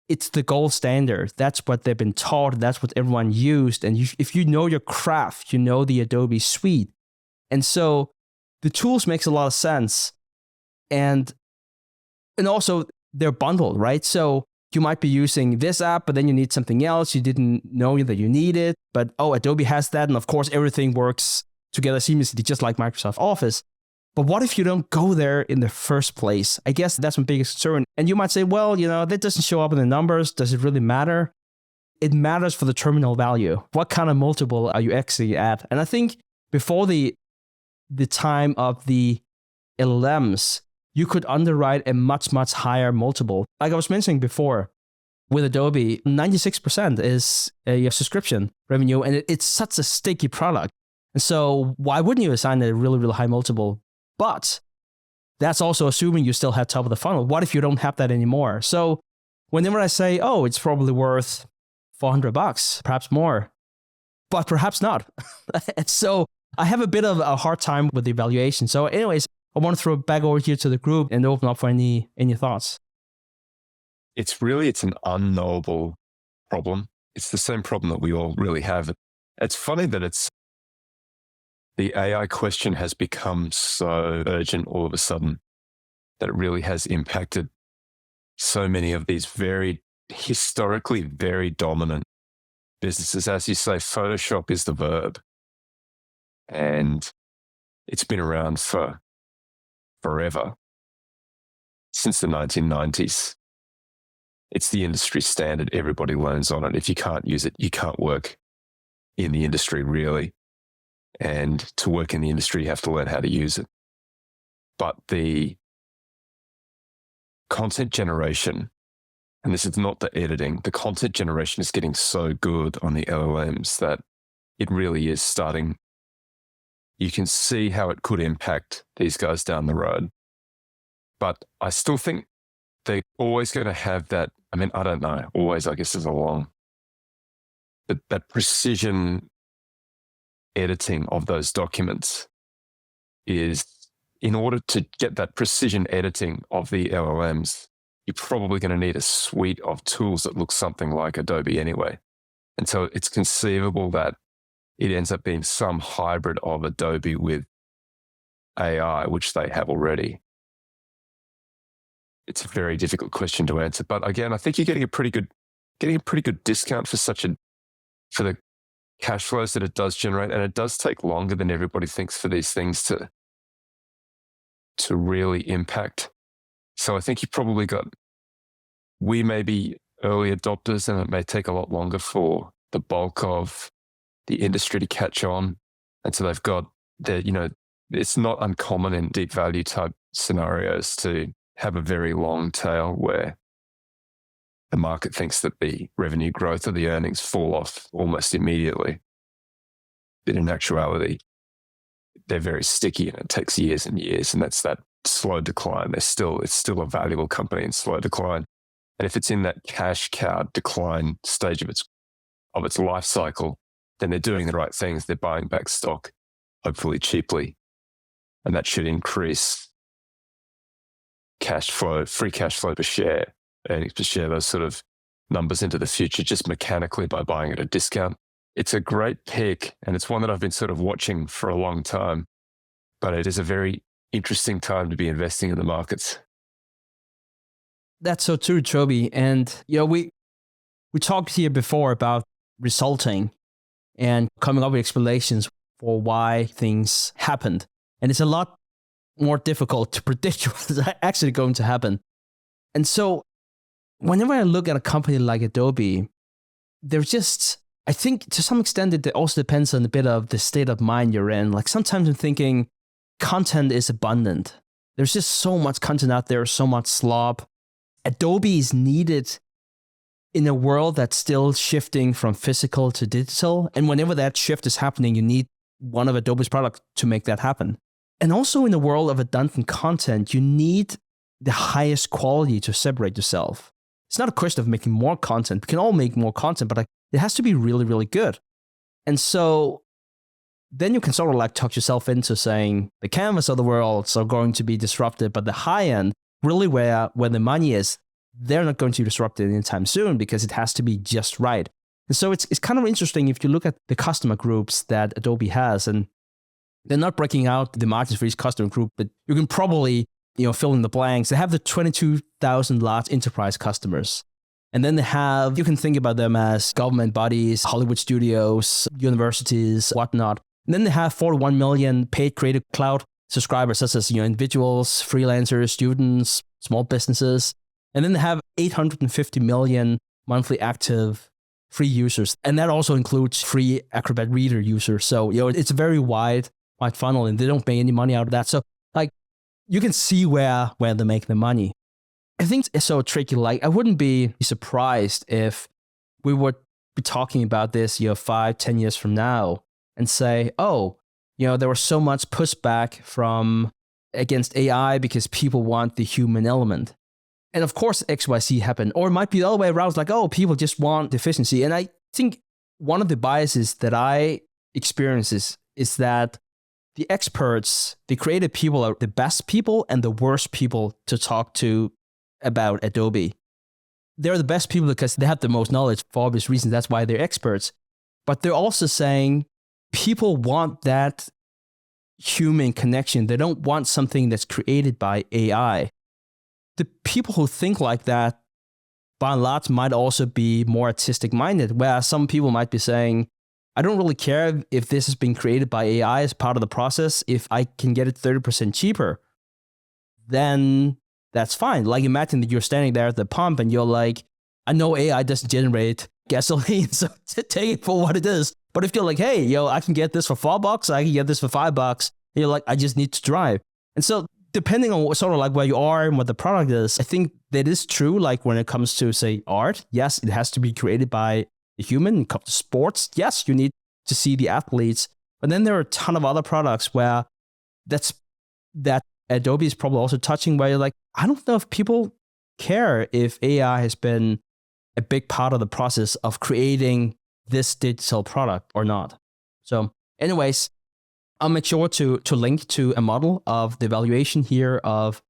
it's the gold standard. That's what they've been taught. That's what everyone used. And if you know your craft, you know the Adobe suite. And so the tools makes a lot of sense. And also they're bundled, right? So you might be using this app, but then you need something else. You didn't know that you need it, but Adobe has that. And of course, everything works together seamlessly, just like Microsoft Office. But what if you don't go there in the first place? I guess that's my biggest concern. And you might say, well, that doesn't show up in the numbers. Does it really matter? It matters for the terminal value. What kind of multiple are you actually at? And I think before the time of the LLMs, you could underwrite a much, much higher multiple. Like I was mentioning before, with Adobe, 96% is your subscription revenue, and it's such a sticky product. And so why wouldn't you assign a really, really high multiple? But that's also assuming you still have top of the funnel. What if you don't have that anymore? So whenever I say, it's probably worth $400, perhaps more, but perhaps not. And so I have a bit of a hard time with the evaluation. So anyways, I want to throw it back over here to the group and open up for any thoughts. It's an unknowable problem. It's the same problem that we all really have. It's funny that the AI question has become so urgent all of a sudden that it really has impacted so many of these very historically very dominant businesses. As you say, Photoshop is the verb. And it's been around for forever, since the 1990s. It's the industry standard. Everybody learns on it. If you can't use it, you can't work in the industry, really. And to work in the industry, you have to learn how to use it. But the content generation, and this is not the editing, the content generation is getting so good on the LLMs that it really is starting. You can see how it could impact these guys down the road. But I still think they're always going to have that. I mean, I don't know. Always, I guess, is but that precision editing of those documents is, in order to get that precision editing of the LLMs, you're probably going to need a suite of tools that look something like Adobe anyway. And so it's conceivable that it ends up being some hybrid of Adobe with AI, which they have already? It's a very difficult question to answer. But again, I think you're getting a pretty good discount for the cash flows that it does generate. And it does take longer than everybody thinks for these things to really impact. So I think we may be early adopters, and it may take a lot longer for the bulk of the industry to catch on. And so they've got it's not uncommon in deep value type scenarios to have a very long tail where the market thinks that the revenue growth or the earnings fall off almost immediately. But in actuality, they're very sticky and it takes years and years. And that's that slow decline. It's still a valuable company in slow decline. And if it's in that cash cow decline stage of its life cycle, then they're doing the right things. They're buying back stock, hopefully cheaply. And that should increase cash flow, free cash flow per share, earnings per share, those sort of numbers into the future just mechanically by buying at a discount. It's a great pick, and it's one that I've been sort of watching for a long time, but it is a very interesting time to be investing in the markets. That's so true, Toby. And we talked here before about resulting and coming up with explanations for why things happened. And it's a lot more difficult to predict what's actually going to happen. And so whenever I look at a company like Adobe, I think to some extent it also depends on a bit of the state of mind you're in. Like sometimes I'm thinking content is abundant. There's just so much content out there, so much slop. Adobe is needed in a world that's still shifting from physical to digital. And whenever that shift is happening, you need one of Adobe's products to make that happen. And also in the world of abundant content, you need the highest quality to separate yourself. It's not a question of making more content. We can all make more content, but it has to be really, really good. And so then you can sort of talk yourself into saying the canvas of the world are going to be disrupted, but the high end, really where the money is, they're not going to be disrupted anytime soon because it has to be just right. And so it's kind of interesting if you look at the customer groups that Adobe has, and they're not breaking out the margins for each customer group, but you can probably fill in the blanks. They have the 22,000 large enterprise customers. And then you can think about them as government bodies, Hollywood studios, universities, whatnot. And then they have 41 million paid Creative Cloud subscribers, such as individuals, freelancers, students, small businesses. And then they have 850 million monthly active free users. And that also includes free Acrobat Reader users. So it's a very wide funnel, and they don't make any money out of that. So you can see where they make the money. I think it's so tricky. I wouldn't be surprised if we would be talking about this 5-10 years from now and say, there was so much pushback against AI because people want the human element. And of course, XYZ happened. Or it might be the other way around. It's people just want efficiency. And I think one of the biases that I experience is that the experts, the creative people, are the best people and the worst people to talk to about Adobe. They're the best people because they have the most knowledge for obvious reasons. That's why they're experts. But they're also saying people want that human connection. They don't want something that's created by AI. The people who think like that, by and large, might also be more artistic minded, whereas some people might be saying, I don't really care if this is being created by AI as part of the process. If I can get it 30% cheaper, then that's fine. Imagine that you're standing there at the pump and you're like, I know AI doesn't generate gasoline, so take it for what it is. But if you're like, hey, I can get this for $4, I can get this for $5, and you're like, I just need to drive. And so depending on sort of where you are and what the product is, I think that is true. When it comes to, say, art, yes, it has to be created by a human. When it comes to sports, yes, you need to see the athletes. But then there are a ton of other products where that Adobe is probably also touching, where you're like, I don't know if people care if AI has been a big part of the process of creating this digital product or not. So anyways, I'll make sure to link to a model of the valuation here of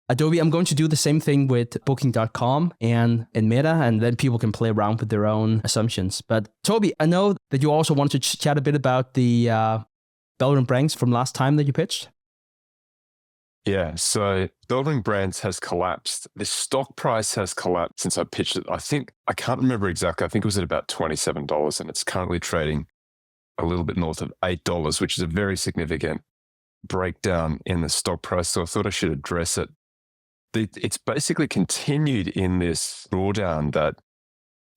Adobe, I'm going to do the same thing with Booking.com and Meta, and then people can play around with their own assumptions. But Toby, I know that you also wanted to chat a bit about the Belden Brands from last time that you pitched. Yeah, so Belden Brands has collapsed. The stock price has collapsed since I pitched it. I can't remember exactly. I think it was at about $27, and it's currently trading a little bit north of $8, which is a very significant breakdown in the stock price. So I thought I should address it. It's basically continued in this drawdown that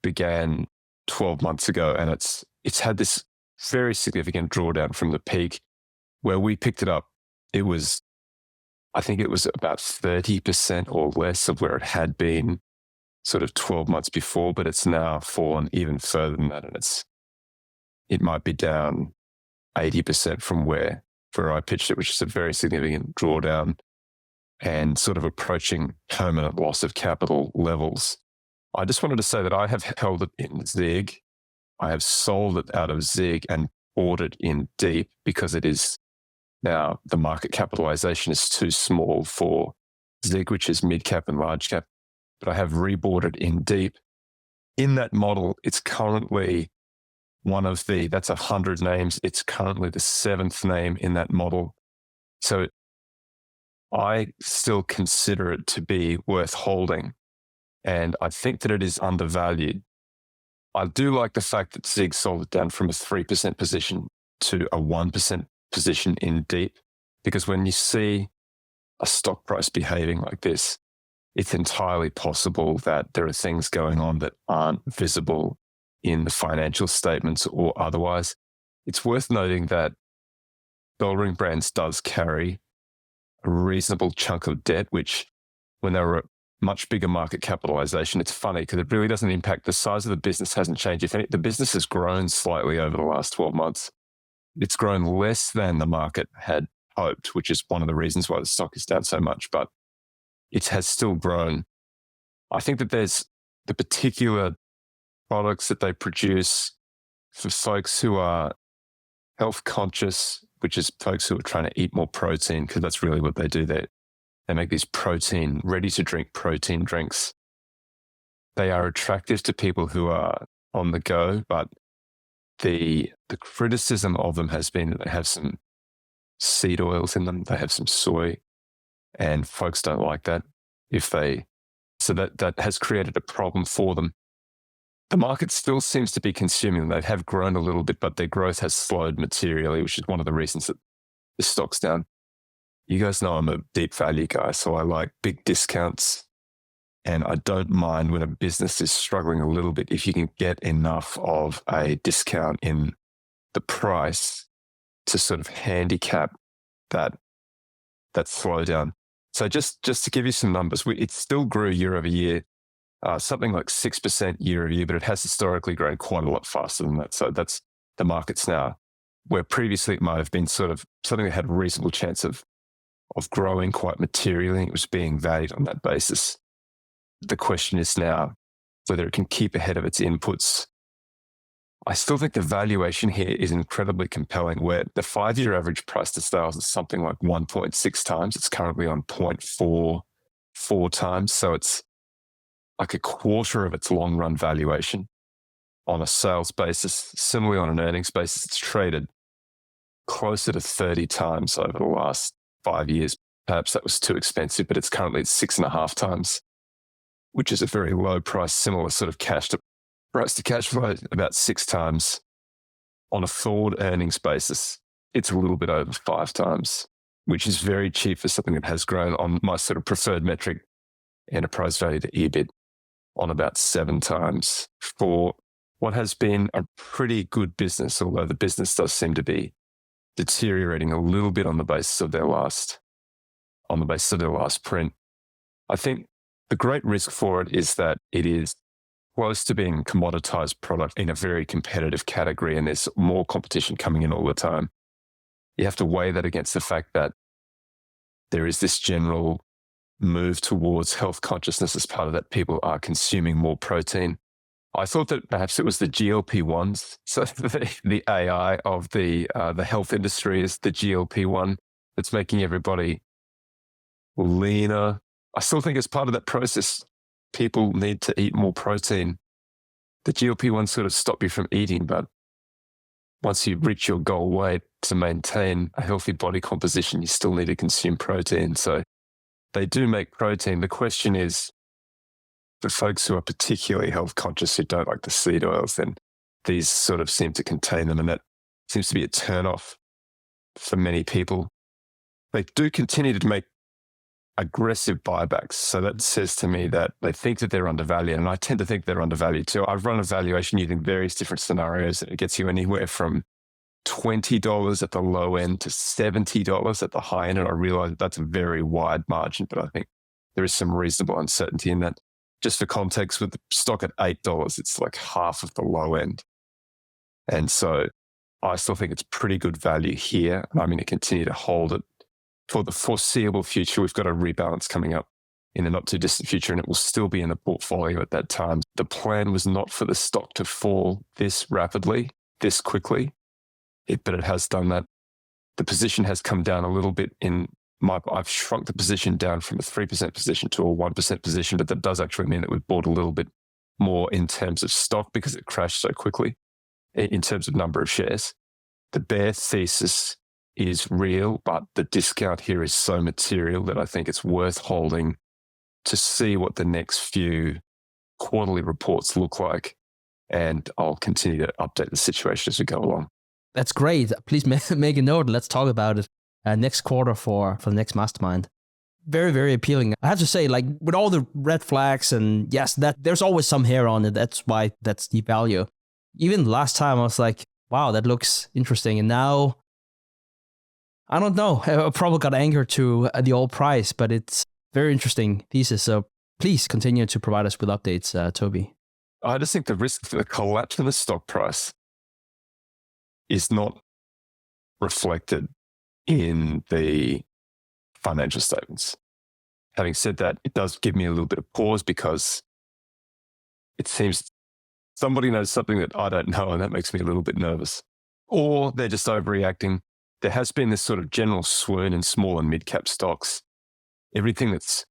began 12 months ago, and it's had this very significant drawdown from the peak where we picked it up. I think it was about 30% or less of where it had been sort of 12 months before, but it's now fallen even further than that, and it might be down 80% from where I pitched it, which is a very significant drawdown and sort of approaching permanent loss of capital levels. I just wanted to say that I have held it in Zig. I have sold it out of Zig and bought it in Deep because it is now the market capitalization is too small for Zig, which is mid cap and large cap. But I have rebought it in Deep. In that model, it's currently that's 100 names. It's currently the 7th name in that model. So I still consider it to be worth holding. And I think that it is undervalued. I do like the fact that Zig sold it down from a 3% position to a 1% position in Deep, because when you see a stock price behaving like this, it's entirely possible that there are things going on that aren't visible in the financial statements or otherwise. It's worth noting that Belden Brands does carry a reasonable chunk of debt, which when they were a much bigger market capitalization, it's funny because it really doesn't impact the size of the business hasn't changed. If the business has grown slightly over the last 12 months. It's grown less than the market had hoped, which is one of the reasons why the stock is down so much, but it has still grown. I think that there's the particular products that they produce for folks who are health conscious, which is folks who are trying to eat more protein, because that's really what they do. They make these ready to drink protein drinks. They are attractive to people who are on the go, but the criticism of them has been that they have some seed oils in them. They have some soy, and folks don't like that. So that has created a problem for them. The market still seems to be consuming them. They have grown a little bit, but their growth has slowed materially, which is one of the reasons that the stock's down. You guys know I'm a deep value guy, so I like big discounts. And I don't mind when a business is struggling a little bit if you can get enough of a discount in the price to sort of handicap that slowdown. So just to give you some numbers, it still grew year over year, something like 6% year over year, but it has historically grown quite a lot faster than that. So that's the markets now, where previously it might have been sort of something that had a reasonable chance of growing quite materially. It was being valued on that basis. The question is now whether it can keep ahead of its inputs. I still think the valuation here is incredibly compelling, where the 5-year average price to sales is something like 1.6 times. It's currently on 0.44 times. So it's like a quarter of its long run valuation on a sales basis. Similarly, on an earnings basis, it's traded closer to 30 times over the last 5 years. Perhaps that was too expensive, but it's currently at 6.5 times, which is a very low price, similar sort of price to cash flow, about 6 times. On a forward earnings basis, it's a little bit over 5 times, which is very cheap for something that has grown on my sort of preferred metric, enterprise value to EBIT, on about 7 times for what has been a pretty good business, although the business does seem to be deteriorating a little bit on the basis of their last print. I think the great risk for it is that it is close to being a commoditized product in a very competitive category, and there's more competition coming in all the time. You have to weigh that against the fact that there is this general move towards health consciousness as part of that. People are consuming more protein. I thought that perhaps it was the GLP-1s. So the AI of the health industry is the GLP-1 that's making everybody leaner, I still think as part of that process, people need to eat more protein. The GLP-1 sort of stop you from eating, but once you reach your goal weight to maintain a healthy body composition, you still need to consume protein. So they do make protein. The question is, for folks who are particularly health conscious, who don't like the seed oils, then these sort of seem to contain them. And that seems to be a turnoff for many people. They do continue to make aggressive buybacks. So that says to me that they think that they're undervalued. And I tend to think they're undervalued too. I've run a valuation using various different scenarios, and it gets you anywhere from $20 at the low end to $70 at the high end. And I realize that that's a very wide margin, but I think there is some reasonable uncertainty in that. Just for context, with the stock at $8, it's like half of the low end. And so I still think it's pretty good value here. And I'm going to continue to hold it for the foreseeable future. We've got a rebalance coming up in the not too distant future, and it will still be in the portfolio at that time. The plan was not for the stock to fall this rapidly, this quickly, but it has done that. The position has come down a little bit I've shrunk the position down from a 3% position to a 1% position, but that does actually mean that we've bought a little bit more in terms of stock because it crashed so quickly in terms of number of shares. The bear thesis is real, but the discount here is so material that I think it's worth holding to see what the next few quarterly reports look like. And I'll continue to update the situation as we go along. That's great. Please make a note. Let's talk about it next quarter for the next mastermind. Very, very appealing. I have to say, like, with all the red flags, and yes, that there's always some hair on it. That's why that's deep value. Even last time I was like, wow, that looks interesting. And now, I don't know. I probably got anchored to the old price, but it's very interesting thesis. So please continue to provide us with updates, Toby. I just think the risk for the collapse in the stock price is not reflected in the financial statements. Having said that, it does give me a little bit of pause because it seems somebody knows something that I don't know, and that makes me a little bit nervous. Or they're just overreacting. There has been this sort of general swoon in small and mid-cap stocks. Everything that's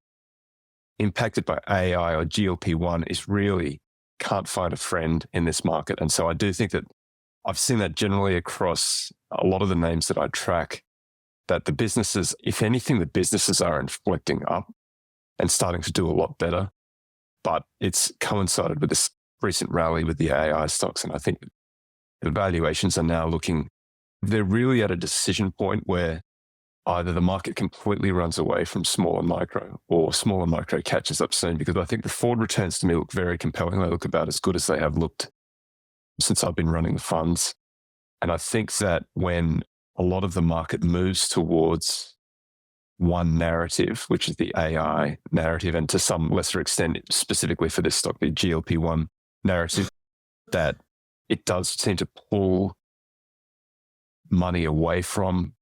impacted by AI or GLP-1 is really can't find a friend in this market. And so I do think that I've seen that generally across a lot of the names that I track, that the businesses, if anything, the businesses are inflecting up and starting to do a lot better. But it's coincided with this recent rally with the AI stocks. And I think the valuations are now they're really at a decision point where either the market completely runs away from small and micro, or small and micro catches up soon, because I think the forward returns to me look very compelling. They look about as good as they have looked since I've been running the funds. And I think that when a lot of the market moves towards one narrative, which is the AI narrative, and to some lesser extent, specifically for this stock, the GLP-1 narrative, that it does seem to pull money away from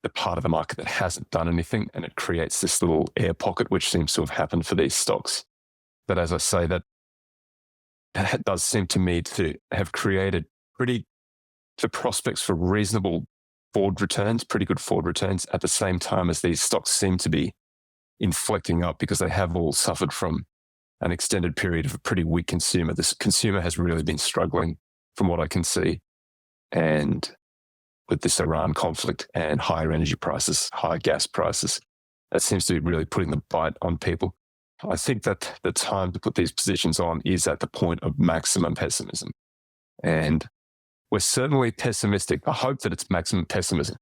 the part of the market that hasn't done anything, and it creates this little air pocket, which seems to have happened for these stocks. But as I say, that does seem to me to have created the prospects for reasonable forward returns, pretty good forward returns, at the same time as these stocks seem to be inflecting up because they have all suffered from an extended period of a pretty weak consumer. This consumer has really been struggling from what I can see. And with this Iran conflict and higher energy prices, higher gas prices, that seems to be really putting the bite on people. I think that the time to put these positions on is at the point of maximum pessimism. And we're certainly pessimistic. I hope that it's maximum pessimism.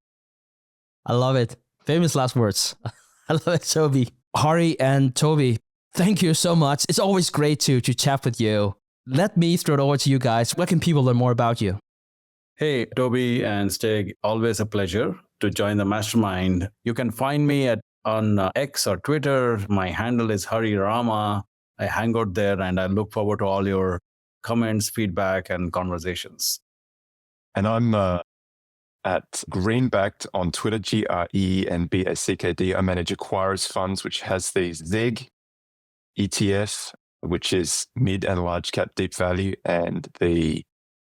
I love it. Famous last words. I love it, Toby. Hari and Toby, thank you so much. It's always great to chat with you. Let me throw it over to you guys. Where can people learn more about you? Hey, Toby and Stig, always a pleasure to join the mastermind. You can find me on X or Twitter. My handle is Hari Rama. I hang out there and I look forward to all your comments, feedback, and conversations. And I'm at Greenbacked on Twitter, GRENBACKD. I manage Acquirers Funds, which has the ZEG ETF, which is mid and large cap deep value, and the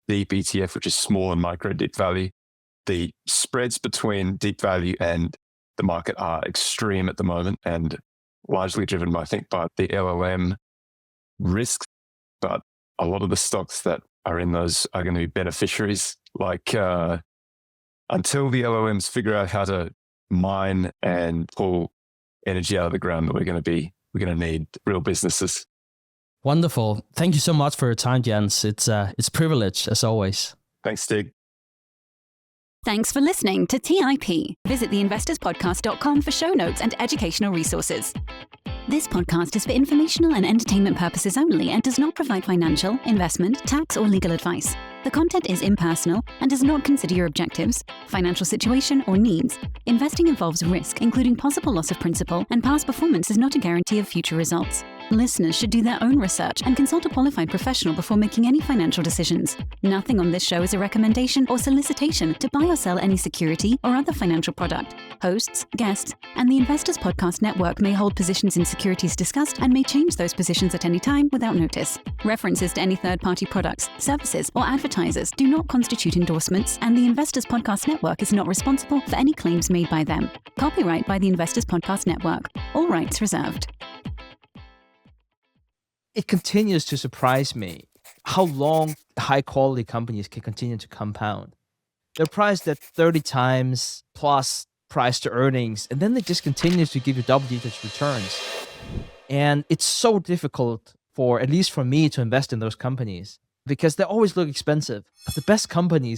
deep ETF, which is small and micro deep value. The spreads between deep value and the market are extreme at the moment, and largely driven, I think, by the LLM risks. But a lot of the stocks that are in those are going to be beneficiaries. Like until the LLMs figure out how to mine and pull energy out of the ground, we're going to need real businesses. Wonderful. Thank you so much for your time, Jens. It's a privilege as always. Thanks, Stig. Thanks for listening to TIP. Visit theinvestorspodcast.com for show notes and educational resources. This podcast is for informational and entertainment purposes only and does not provide financial, investment, tax, or legal advice. The content is impersonal and does not consider your objectives, financial situation, or needs. Investing involves risk, including possible loss of principal, and past performance is not a guarantee of future results. Listeners should do their own research and consult a qualified professional before making any financial decisions. Nothing on this show is a recommendation or solicitation to buy or sell any security or other financial product. Hosts, guests, and the Investors Podcast Network may hold positions in securities discussed and may change those positions at any time without notice. References to any third-party products, services, or advertisers do not constitute endorsements, and the Investors Podcast Network is not responsible for any claims made by them. Copyright by the Investors Podcast Network. All rights reserved. It continues to surprise me how long high-quality companies can continue to compound. They're priced at 30 times plus price to earnings, and then they just continue to give you double-digit returns. And it's so difficult for, at least for me, to invest in those companies because they always look expensive. But the best companies